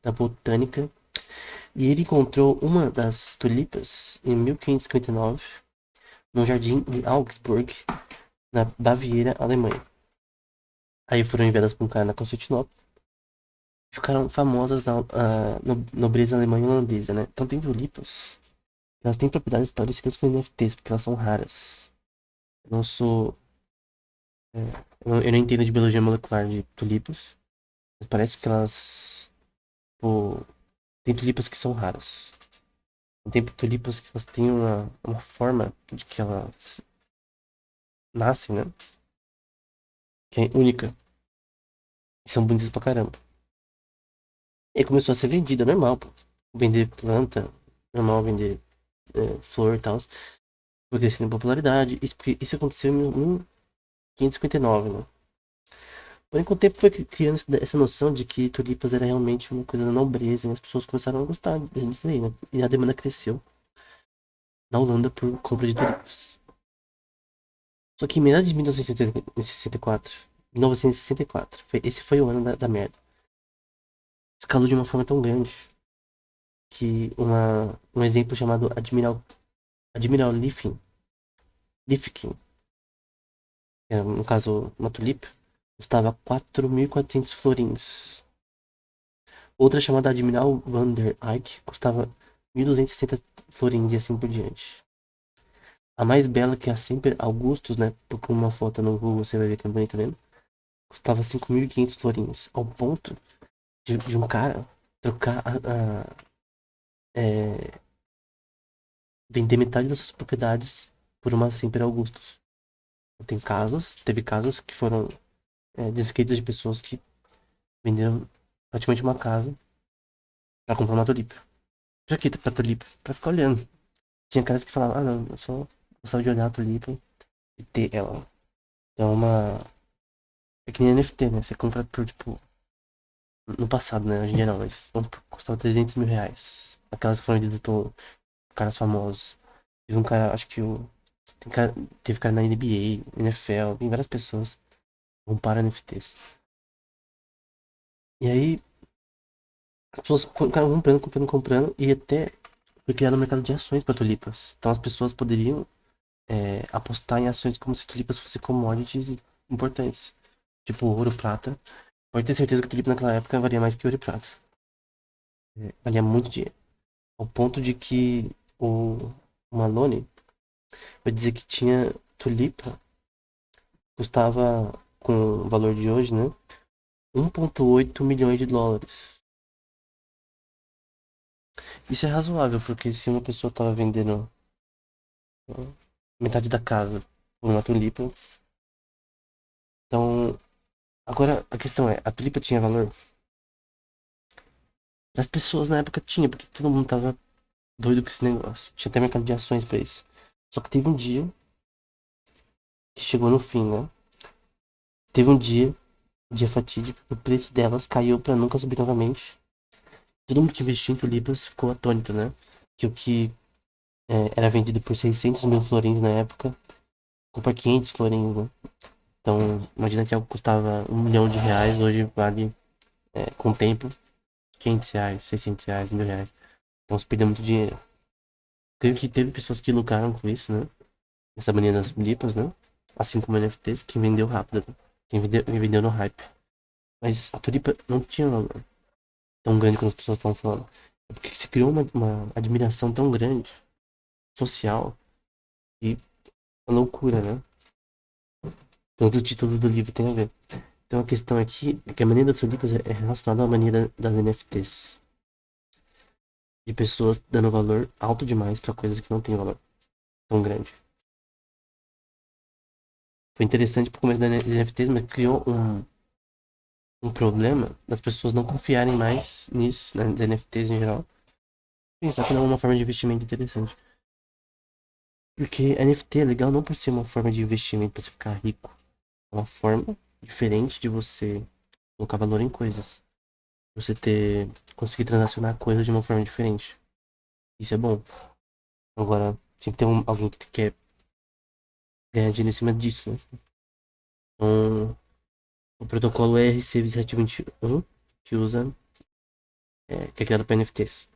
da botânica. E ele encontrou uma das tulipas em 1559 num jardim em Augsburg, na Baviera, Alemanha. Aí foram enviadas para um cara na Constantinopla e ficaram famosas na nobreza alemã e holandesa, né? Então tem tulipas, elas têm propriedades parecidas com NFTs, porque elas são raras. Eu não sou. é, eu não entendo de biologia molecular de tulipas, mas parece que elas. Pô, tem tulipas que são raras. Tem tulipas que elas têm uma forma de que elas nascem, né? Que é única. E são bonitas pra caramba. E aí começou a ser vendida, normal, pô. Vender planta, normal vender flor e tal. Foi crescendo em popularidade. Isso aconteceu em 1559, né? Porém, com o tempo foi criando essa noção de que tulipas era realmente uma coisa da nobreza, e as pessoas começaram a gostar disso aí, né? E a demanda cresceu na Holanda por compra de tulipas. Só que em meados de 1964, 1964, esse foi o ano da merda. Escalou de uma forma tão grande que um exemplo chamado Admiral Lifkin, no caso uma tulipa, custava 4.400 florins. Outra chamada Admiral van der Eyck custava 1.260 florins e assim por diante. A mais bela, que é a Semper Augustus, né? Por uma foto no Google você vai ver que é bonita mesmo. Custava 5.500 florins. Ao ponto de um cara trocar é, vender metade das suas propriedades por uma Semper Augustus. Teve casos que foram descritos de pessoas que venderam praticamente uma casa pra comprar uma tulipa. Pra que pra tulipa? Pra ficar olhando. Tinha caras que falavam, ah não, eu só gostava de olhar a tulipa e ter ela. É uma. É que nem NFT, né? Você compra por tipo No passado, né? Hoje em dia não, mas custava 300 mil reais. Aquelas que foram vendidas por caras famosos. Teve um cara, acho que o. Tem cara, teve cara na NBA, NFL, tem várias pessoas que compraram NFTs. E aí, as pessoas ficaram comprando, comprando, comprando, e até foi criado um mercado de ações para tulipas. Então as pessoas poderiam apostar em ações como se tulipas fossem commodities importantes. Tipo ouro, prata. Pode ter certeza que tulipa naquela época valia mais que ouro e prata. Valia muito dinheiro. Ao ponto de que o Malone vai dizer que tinha tulipa, custava, com o valor de hoje, né? 1,8 milhões de dólares. Isso é razoável, porque se uma pessoa tava vendendo metade da casa por uma tulipa, então. Agora a questão é, a tulipa tinha valor? As pessoas na época tinha, porque todo mundo tava doido com esse negócio. Tinha até mercado de ações pra isso. Só que teve um dia que chegou no fim, né? Teve um dia fatídico, o preço delas caiu pra nunca subir novamente. Todo mundo que investiu em tulipas ficou atônito, né? Que o que era vendido por 600 mil florins na época, ficou por 500 florins, né? Então, imagina que algo custava 1 milhão de reais, hoje vale, com o tempo, 500 reais, 600 reais, 1.000 reais. Então, se perdeu muito dinheiro. Creio que teve pessoas que lucraram com isso, né? Essa mania das tulipas, né? Assim como NFTs, quem vendeu rápido, né? Quem vendeu no hype. Mas a tulipa não tinha valor tão grande como as pessoas estão falando. É porque se criou uma admiração tão grande, social, e uma loucura, né? Tanto o título do livro tem a ver. Então a questão aqui é que a mania das tulipas é relacionada à mania das NFTs. De pessoas dando valor alto demais para coisas que não têm valor tão grande. Foi interessante pro começo das NFTs, mas criou um problema das pessoas não confiarem mais nisso, nas NFTs em geral. Pensar que não é uma forma de investimento interessante. Porque NFT é legal não por ser uma forma de investimento para você ficar rico. É uma forma diferente de você colocar valor em coisas. Você conseguir transacionar coisas de uma forma diferente. Isso é bom. Agora, sempre tem alguém que quer ganhar dinheiro em cima disso, né? Então, o protocolo é ERC2721, que usa, que é criado para NFTs.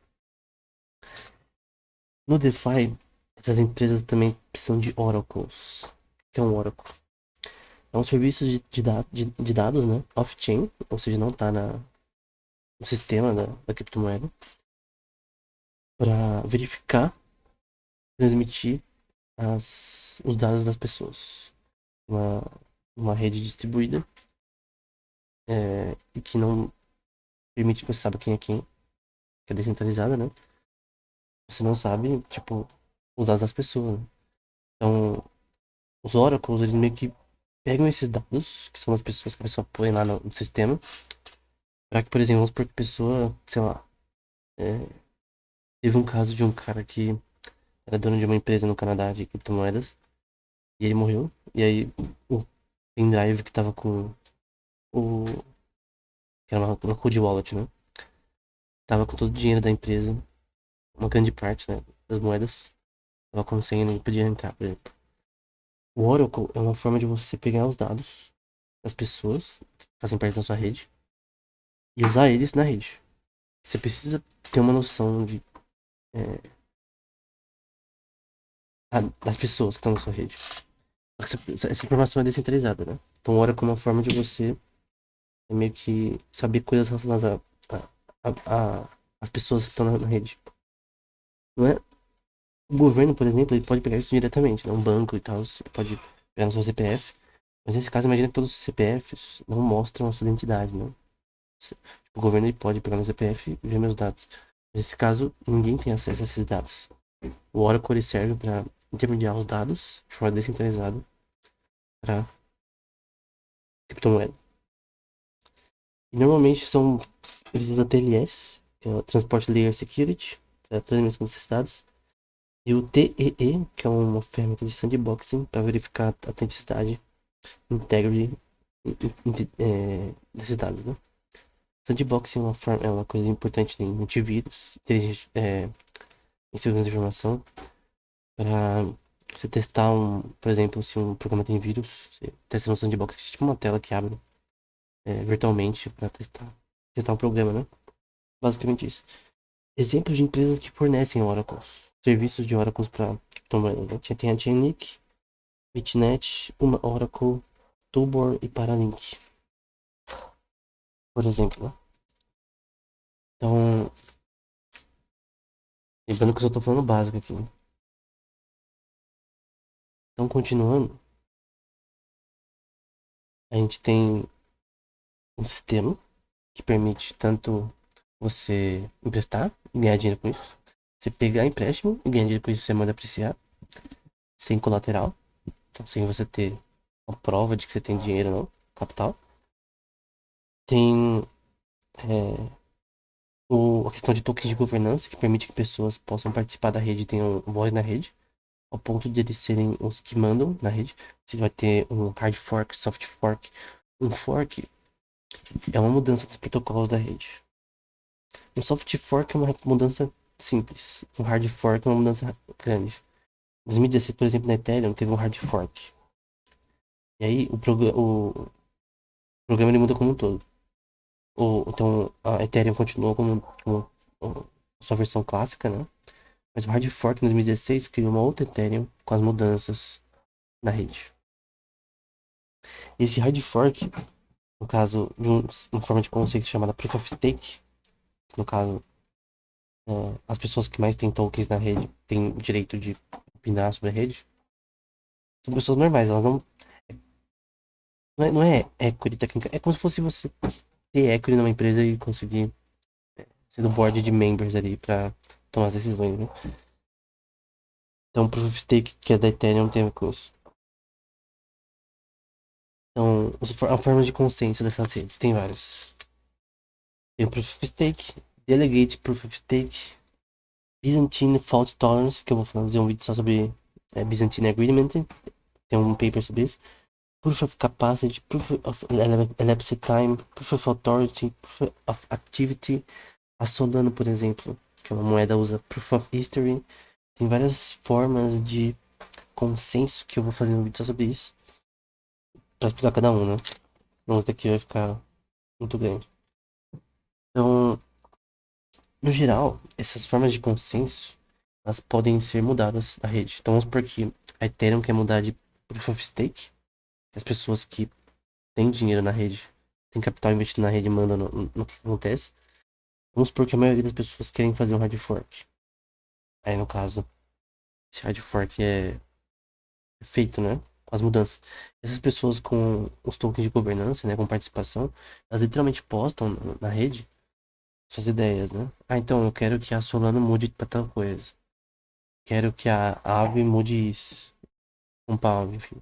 No DeFi, essas empresas também precisam de oracles. O que é um oracle? É um serviço de dados, né? Off-chain, ou seja, não está no sistema da criptomoeda, para verificar, transmitir os dados das pessoas. Uma, uma rede distribuída, e que não permite que você saiba quem é quem, que é descentralizada, né? Você não sabe, tipo, os dados das pessoas, né? Então, os oracles, eles meio que pegam esses dados, que são as pessoas que a pessoa põe lá no sistema, para que, por exemplo, vamos supor que a pessoa, sei lá, é, teve um caso de um cara que era dono de uma empresa no Canadá de criptomoedas, e ele morreu, e aí o pendrive que tava com o. Que era uma cold wallet, né? Tava com todo o dinheiro da empresa, uma grande parte, né, das moedas, tava com senha e nem podia entrar, por exemplo. O Oracle é uma forma de você pegar os dados das pessoas que fazem parte da sua rede e usar eles na rede. Você precisa ter uma noção é, das pessoas que estão na sua rede. Essa informação é descentralizada, né? Então, o Oracle é uma forma de você meio que saber coisas relacionadas as pessoas que estão na rede. Não é? O governo, por exemplo, ele pode pegar isso diretamente, né? Um banco e tal, ele pode pegar no seu CPF. Mas nesse caso, imagina que todos os CPFs não mostram a sua identidade, né? O governo ele pode pegar no CPF e ver meus dados. Nesse caso, ninguém tem acesso a esses dados. O Oracle ele serve para intermediar os dados de forma descentralizada para criptomoeda. E normalmente eles usam TLS, que é o Transport Layer Security, para a transmissão desses dados, e o TEE, que é uma ferramenta de sandboxing para verificar a autenticidade, integrity desses dados, né? Sandbox é uma coisa importante em antivírus, em segurança de informação, para você testar por exemplo, se um programa tem vírus, você testa no sandbox, que é tipo uma tela que abre virtualmente para testar um programa, né? Basicamente isso. Exemplos de empresas que fornecem oracles, serviços de oracles para criptomoedas, né? Tem a Chainlink, Bitnet, uma Oracle, Tubor e Paralink, por exemplo, né? Então, lembrando que eu só tô falando básico aqui, né? Então, continuando, a gente tem um sistema que permite tanto você emprestar e ganhar dinheiro com isso, você pegar empréstimo e ganhar dinheiro com isso, você manda apreciar, sem colateral, então, sem você ter uma prova de que você tem dinheiro ou não, capital. Tem a questão de tokens de governança, que permite que pessoas possam participar da rede e tenham voz na rede, ao ponto de eles serem os que mandam na rede. Você vai ter um hard fork, soft fork. Um fork é uma mudança dos protocolos da rede. Um soft fork é uma mudança simples. Um hard fork é uma mudança grande. Em 2016, por exemplo, na Ethereum, teve um hard fork. E aí o programa ele muda como um todo. Então a Ethereum continuou como sua versão clássica, né? Mas o hard fork em 2016 criou uma outra Ethereum com as mudanças na rede. Esse hard fork, no caso de uma forma de conceito chamada Proof of Stake, no caso, as pessoas que mais têm tokens na rede têm o direito de opinar sobre a rede, são pessoas normais, elas não é equity técnica, é como se fosse você ter equity numa empresa e conseguir ser do board de members ali pra tomar as decisões, né? Então, Proof of Stake, que é da Ethereum, tem a ver com isso. Então, as formas de consenso dessas redes tem várias. Tem o Proof of Stake, Delegate Proof of Stake, Byzantine Fault Tolerance, que eu vou fazer um vídeo só sobre Byzantine Agreement, tem um paper sobre isso. Proof of Capacity, Proof of Elapsed Time, Proof of Authority, Proof of Activity. A Solana, por exemplo, que é uma moeda, usa Proof of History. Tem várias formas de consenso que eu vou fazer um vídeo só sobre isso, pra explicar cada um, né? Vamos ter que vai ficar muito grande. Então, no geral, essas formas de consenso, elas podem ser mudadas da rede. Então vamos supor que a Ethereum quer mudar de Proof of Stake, que as pessoas que têm dinheiro na rede, têm capital investido na rede, mandam no que acontece. Vamos supor que a maioria das pessoas querem fazer um hard fork. Aí no caso, esse hard fork é feito, né? Com as mudanças. Essas pessoas com os tokens de governança, né? Com participação, elas literalmente postam na rede suas ideias, né? Ah, então eu quero que a Solana mude pra tal coisa. Quero que a Aave mude isso. Um pau, enfim.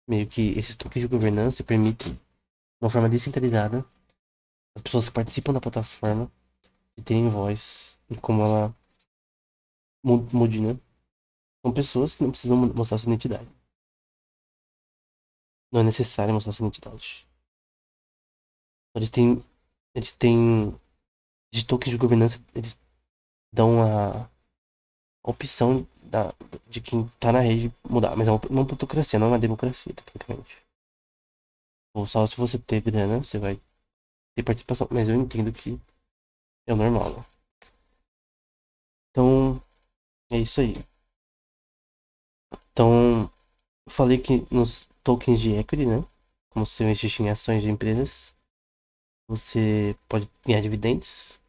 Meio que esses tokens de governança permitem, de uma forma descentralizada, as pessoas que participam da plataforma e terem voz em como ela mude, né? São pessoas que não precisam mostrar sua identidade. Não é necessário mostrar sua identidade. Eles têm, eles têm, esses tokens de governança, eles dão a opção de quem tá na rede mudar. Mas é uma plutocracia, não é uma democracia, tecnicamente. Ou só se você ter grana, você vai ter participação. Mas eu entendo que é o normal, né? Então, é isso aí. Então, eu falei que nos tokens de equity, né? Como se você investisse em ações de empresas, você pode ganhar dividendos,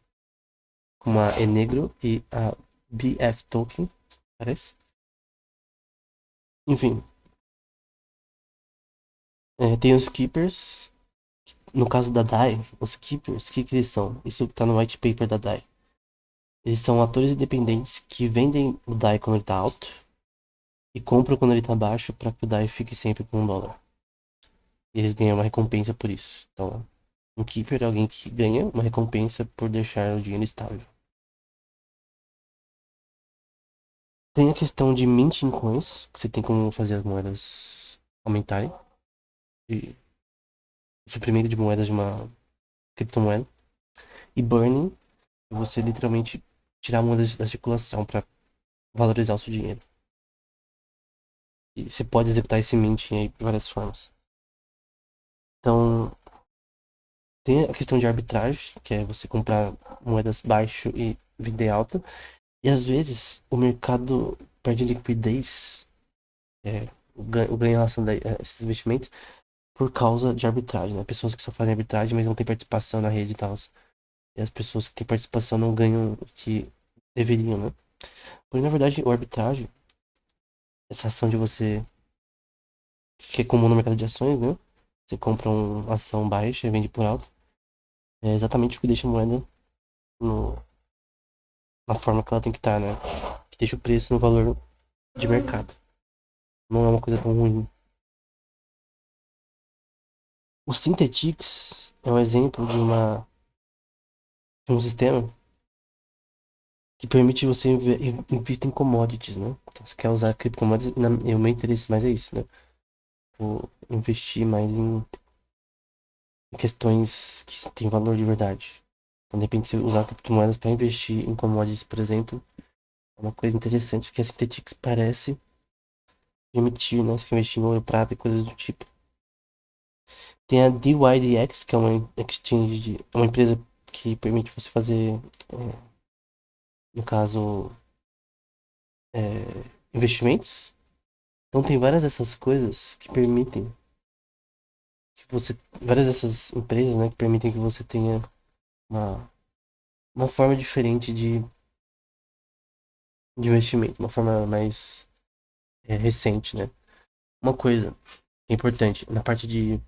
como a Enegro e a BF Token, parece. Enfim, tem os keepers. No caso da DAI, os keepers, o que eles são? Isso tá no white paper da DAI. Eles são atores independentes que vendem o DAI quando ele tá alto e compram quando ele tá baixo para que o DAI fique sempre com $1. E eles ganham uma recompensa por isso. Então, um keeper é alguém que ganha uma recompensa por deixar o dinheiro estável. Tem a questão de minting coins, que você tem como fazer as moedas aumentarem. E o suprimento de moedas de uma criptomoeda. E burning, é você literalmente tirar a moeda da circulação para valorizar o seu dinheiro. E você pode executar esse minting aí de várias formas. Então, tem a questão de arbitragem, que é você comprar moedas baixo e vender alta. E às vezes o mercado perde liquidez, o ganho em relação a esses investimentos, por causa de arbitragem, né? Pessoas que só fazem arbitragem, mas não têm participação na rede e tal. E as pessoas que têm participação não ganham o que deveriam, né? Porque na verdade, o arbitragem, essa ação de você, que é comum no mercado de ações, né? Você compra uma ação baixa e vende por alto. É exatamente o que deixa a moeda no, na forma que ela tem que estar, né? Que deixa o preço no valor de mercado. Não é uma coisa tão ruim. O Synthetix é um exemplo de um sistema que permite você investir em commodities, né? Então, você quer usar criptomoedas, e o meu interesse mais é isso, né? Vou investir mais em questões que têm valor de verdade. Então, de repente, você usar criptomoedas para investir em commodities, por exemplo, é uma coisa interessante que a Synthetix parece permitir, né? Você quer investir em ouro, prata e coisas do tipo. Tem a DYDX, que é uma exchange, é uma empresa que permite você fazer, no caso, investimentos. Então tem várias dessas coisas que permitem que você, várias dessas empresas, né, que permitem que você tenha uma, uma forma diferente de investimento, uma forma mais recente, né? Uma coisa que é importante na parte de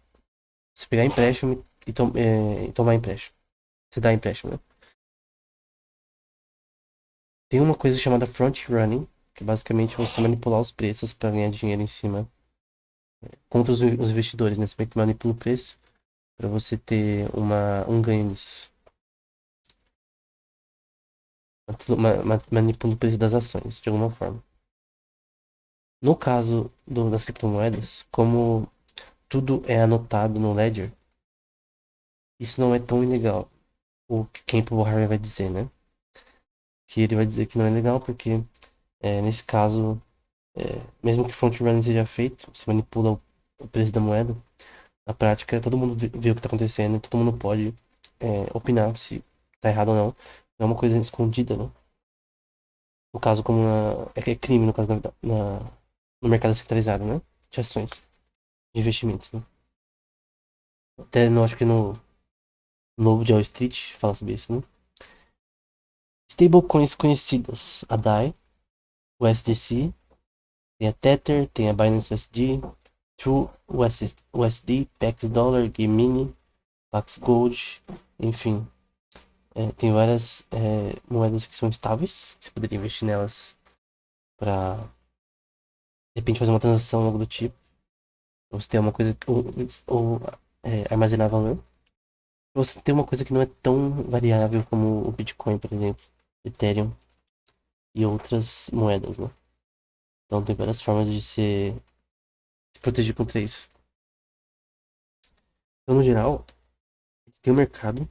você pegar empréstimo e tomar empréstimo, você dá empréstimo, né? Tem uma coisa chamada front running, que é basicamente você manipular os preços para ganhar dinheiro em cima contra os investidores, né? Você vai que manipula o preço para você ter um ganho nisso. Manipula o preço das ações, de alguma forma. No caso das criptomoedas, como tudo é anotado no Ledger, isso não é tão ilegal. O que Campbell Harvey vai dizer, né? Que ele vai dizer que não é legal porque, nesse caso, mesmo que front running seja feito, você manipula o preço da moeda, na prática todo mundo vê o que está acontecendo, todo mundo pode opinar se tá errado ou não. Não é uma coisa escondida, né? No caso, como é crime, no caso, no mercado centralizado, né? De ações, de investimentos, né? Até não acho que no Lobo de Wall Street fala sobre isso, né? Stablecoins conhecidas: a DAI, o SDC, tem a Tether, tem a Binance USD, True USD, Pax Dollar, Gemini, Pax Gold, enfim. Tem várias moedas que são estáveis, que você poderia investir nelas para de repente fazer uma transação, algo do tipo. Ou você ter uma coisa, ou armazenar valor. Você tem uma coisa que não é tão variável como o Bitcoin, por exemplo, Ethereum e outras moedas, né? Então tem várias formas de se proteger contra isso. Então, no geral, tem um mercado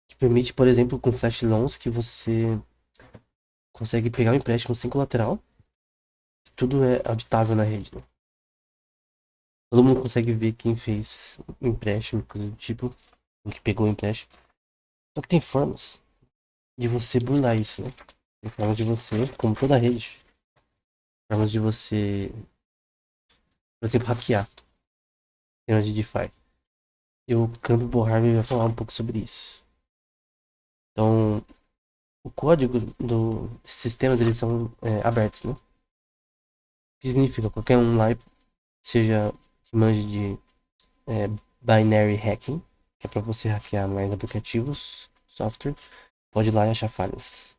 que permite, por exemplo, com flash loans, que você consegue pegar um empréstimo sem colateral, que tudo é auditável na rede, né? Todo mundo consegue ver quem fez o empréstimo, coisa do tipo, o que pegou o empréstimo. Só que tem formas de você burlar isso, né? Tem formas de você, como toda rede, formas de você, por exemplo, hackear temas de DeFi. E o Campbell Harvey vai falar um pouco sobre isso. Então, o código desses sistemas, eles são abertos, né? O que significa? Qualquer um lá, seja que manje de binary hacking, que é para você hackear mais aplicativos, software, pode ir lá e achar falhas.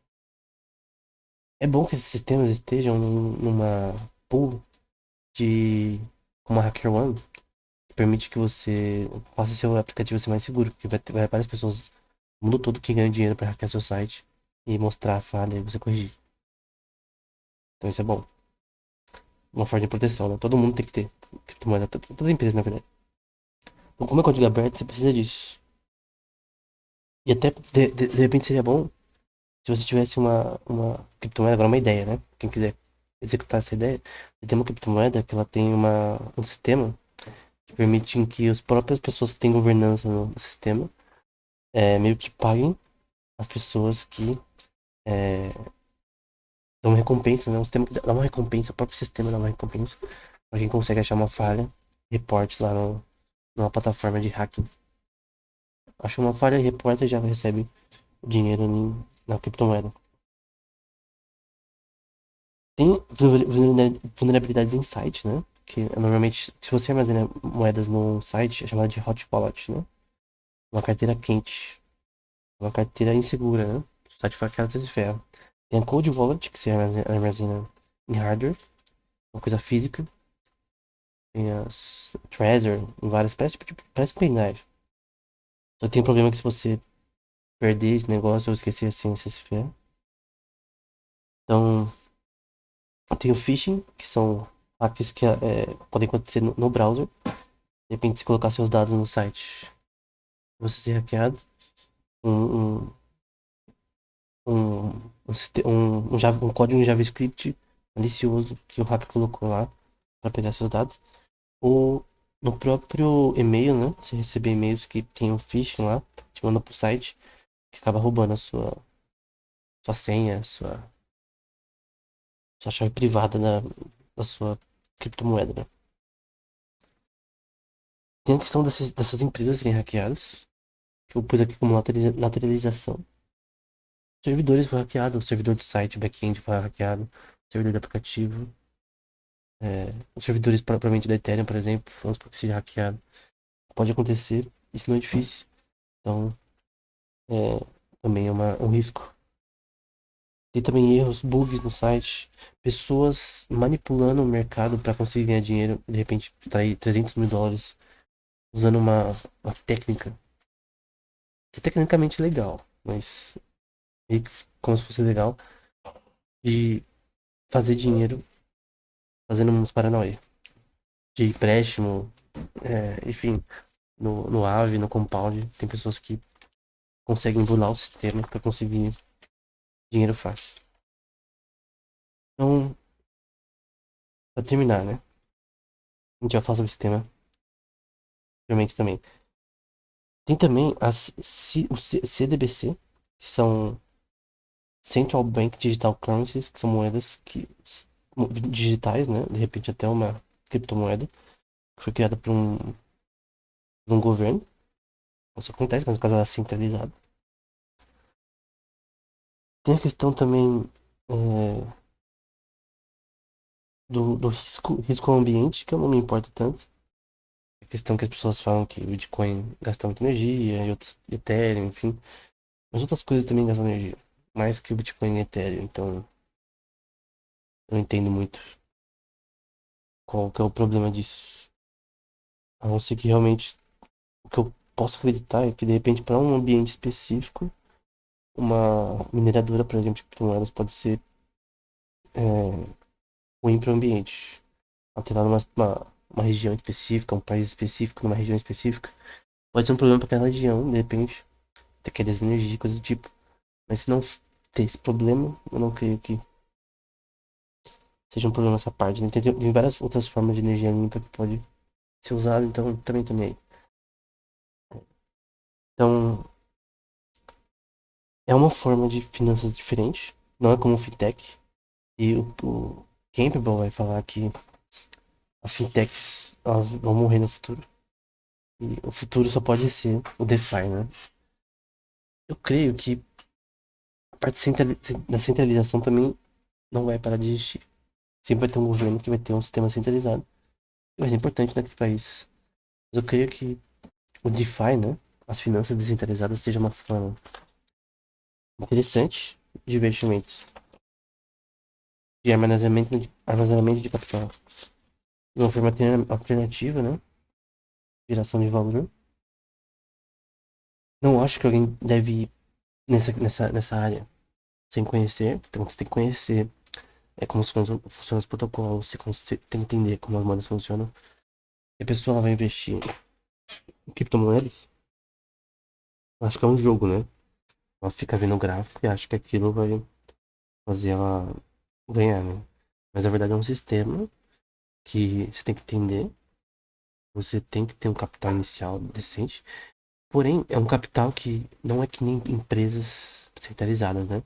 É bom que esses sistemas estejam numa pool como a HackerOne, que permite que você faça seu aplicativo ser mais seguro, porque vai várias pessoas no mundo todo que ganham dinheiro para hackear seu site e mostrar a falha e você corrigir. Então isso é bom. Uma forma de proteção, né? Todo mundo tem que ter criptomoeda, toda empresa, na verdade. Então, como é código aberto, você precisa disso. E até, de repente, seria bom se você tivesse uma criptomoeda, agora uma ideia, né? Quem quiser executar essa ideia, você tem uma criptomoeda que ela tem um sistema que permite que as próprias pessoas que têm governança no sistema meio que paguem as pessoas que é, dão recompensa, né? O sistema dá uma recompensa, o próprio sistema dá uma recompensa pra quem consegue achar uma falha, reporte lá no, numa plataforma de hacking. Achou uma falha, reporta e já recebe o dinheiro na criptomoeda. Tem vulnerabilidades em site, né? Que normalmente, se você armazena moedas num site, é chamado de hot wallet, né? Uma carteira quente, uma carteira insegura, né? Se o site for hackeado, você se ferra. Tem a cold wallet, que você armazena em hardware, uma coisa física. Tem as Trezor, em várias, parece pendrive. Só tem um problema que se você perder esse negócio ou esquecer assim, você se ferra. Então, tem o phishing, que são hacks que podem acontecer no browser. De repente, se colocar seus dados no site, você ser hackeado. Um, um, um código em JavaScript malicioso que o hacker colocou lá para pegar seus dados. Ou no próprio e-mail, né? Você receber e-mails que tem um phishing lá, te manda pro site, que acaba roubando a sua senha, sua chave privada da sua criptomoeda, né? Tem a questão dessas empresas serem hackeadas, que eu pus aqui como lateralização. Servidores foram hackeados, o servidor do site, o back-end foi hackeado, o servidor do aplicativo, os servidores propriamente da Ethereum, por exemplo, vamos supor que seja hackeado. Pode acontecer, isso não é difícil. Então, é, também é um risco. Tem também erros, bugs no site, pessoas manipulando o mercado para conseguir ganhar dinheiro, de repente extrair US$ 300.000 usando uma técnica que é tecnicamente legal, mas meio que como se fosse legal, de fazer dinheiro fazendo uns paranauê. De empréstimo, enfim, no Aave, no Compound, tem pessoas que conseguem burlar o sistema para conseguir dinheiro fácil. Então, para terminar, né? A gente vai falar sobre o sistema, realmente também. Tem também o CDBC, que são Central Bank Digital Currencies, que são moedas digitais, né? De repente até uma criptomoeda, que foi criada por um governo. Isso acontece, mas no caso ela é centralizada. Tem a questão também do risco ao ambiente, que eu não me importo tanto. A questão que as pessoas falam que o Bitcoin gasta muita energia, e outros, Ethereum, enfim. Mas outras coisas também gastam energia. Mais que o Bitcoin e Ethereum, então eu não entendo muito qual que é o problema disso. A não ser que realmente o que eu posso acreditar é que de repente para um ambiente específico, uma mineradora, por exemplo, de criptomoedas pode ser é, ruim para o ambiente. Alterar uma região específica, um país específico, numa região específica, pode ser um problema para aquela região, de repente, ter quedas de energia, coisa do tipo. Mas se não ter esse problema, eu não creio que seja um problema essa parte, né? Tem várias outras formas de energia limpa que pode ser usada, então também tô nem aí. Então, é uma forma de finanças diferente, não é como o fintech. E o Campbell vai falar que as fintechs elas vão morrer no futuro. E o futuro só pode ser o DeFi, né? Eu creio que a parte da centralização também não vai parar de existir. Sempre vai ter um governo que vai ter um sistema centralizado. Mas é importante naquele país. Mas eu creio que o DeFi, né? As finanças descentralizadas seja uma forma interessante de investimentos, de armazenamento de capital. Uma forma alternativa, né? Geração de valor. Não acho que alguém deve ir nessa área sem conhecer. Então você tem que conhecer como funcionam os protocolos, você tem que entender como as moedas funcionam. E a pessoa ela vai investir em criptomoedas. acho que é um jogo, né? Ela fica vendo o gráfico e acha que aquilo vai fazer ela ganhar, né? Mas na verdade é um sistema que você tem que entender. Você tem que ter um capital inicial decente. Porém, é um capital que não é que nem empresas centralizadas, né?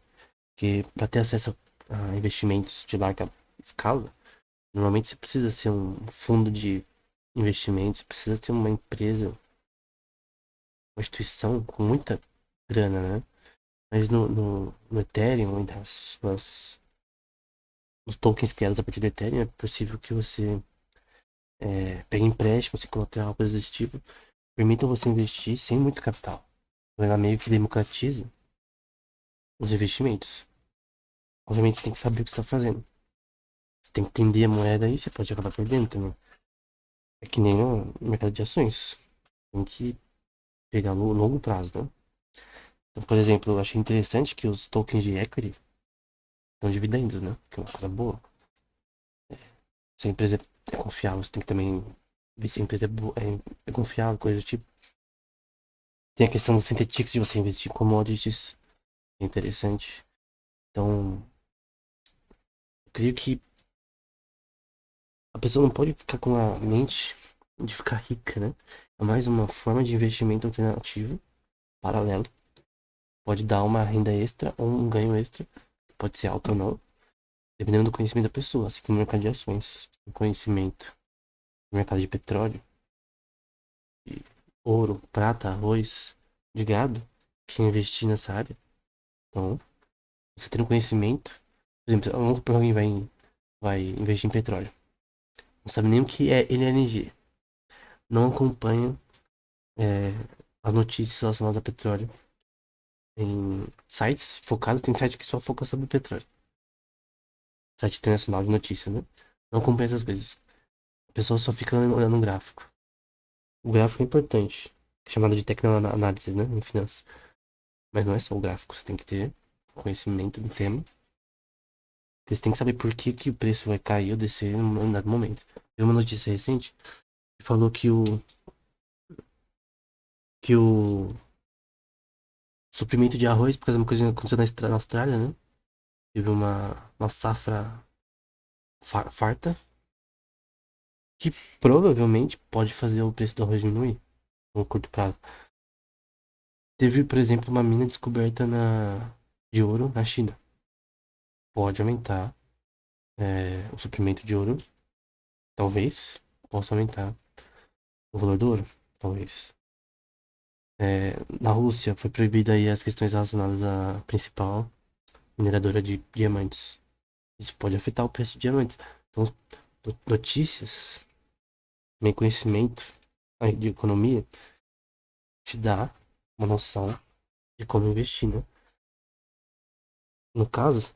Porque para ter acesso a investimentos de larga escala, normalmente você precisa ser um fundo de investimentos, você precisa ter uma empresa, uma instituição com muita grana, né? Mas no Ethereum e os tokens criados a partir do Ethereum, é possível que você pegue empréstimo, você colateral, coisas desse tipo, permitam você investir sem muito capital. Então, ela meio que democratiza os investimentos. Obviamente você tem que saber o que você está fazendo. Você tem que entender a moeda e você pode acabar perdendo também. É que nem no mercado de ações. Tem que pegar no longo prazo, né? Então, por exemplo, eu achei interessante que os tokens de equity dão dividendos, né? Que é uma coisa boa. Se a empresa é confiável, você tem que também ver se a empresa é confiável, coisa do tipo. Tem a questão dos synthetics de você investir em commodities. É interessante. Então, eu creio que a pessoa não pode ficar com a mente de ficar rica, né? É mais uma forma de investimento alternativo, paralelo. Pode dar uma renda extra ou um ganho extra. Pode ser alto ou não, dependendo do conhecimento da pessoa. Assim como no mercado de ações. O conhecimento no mercado de petróleo, de ouro, prata, arroz, de gado, que investir nessa área. Então, você tem um conhecimento. Por exemplo, vamos supor que alguém vai investir em petróleo. Não sabe nem o que é LNG. Não acompanha é, as notícias relacionadas a petróleo em sites focados. Tem site que só foca sobre petróleo. Site internacional de notícias, né? Não acompanha essas coisas. A pessoa só fica olhando um gráfico. O gráfico é importante. É chamado de tecnoanálise, né? Em finanças. Mas não é só o gráfico. Você tem que ter conhecimento do tema. Porque você tem que saber por que o preço vai cair ou descer em um dado momento. Tem uma notícia recente que falou que o suprimento de arroz, por causa de uma coisa que aconteceu na Austrália, né? Teve uma safra farta que provavelmente pode fazer o preço do arroz diminuir no curto prazo. Teve, por exemplo, uma mina descoberta de ouro na China. Pode aumentar o suprimento de ouro, talvez. Possa aumentar o valor do ouro, talvez. Na Rússia foi proibida aí as questões relacionadas à principal mineradora de diamantes. Isso pode afetar o preço de diamantes. Então, notícias, bem conhecimento aí de economia, te dá uma noção de como investir, né? No caso,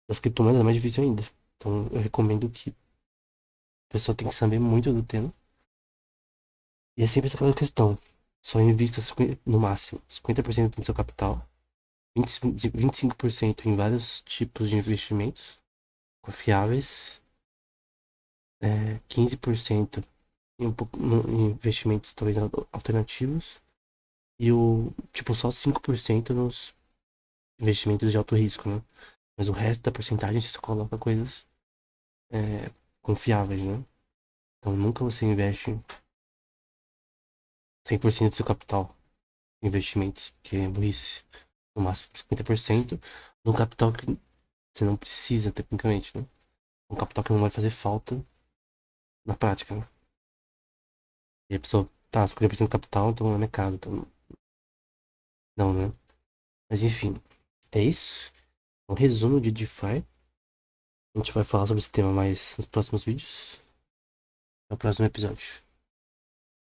das criptomoedas é mais difícil ainda. Então, eu recomendo que a pessoa tem que saber muito do tema. E é sempre aquela questão. Só invista no máximo 50% do seu capital, 25% em vários tipos de investimentos confiáveis, 15% em, em investimentos talvez alternativos e tipo, só 5% nos investimentos de alto risco, né? Mas o resto da porcentagem você só coloca coisas confiáveis, né? Então nunca você investe 100% do seu capital em investimentos, que é burrice. No máximo 50% de um capital que você não precisa, tecnicamente, né? Um capital que não vai fazer falta na prática, né? E a pessoa, tá, 50% do capital, então é minha casa, então não, né? Mas enfim, é isso. Um resumo de DeFi. A gente vai falar sobre esse tema mais nos próximos vídeos. Até o próximo episódio.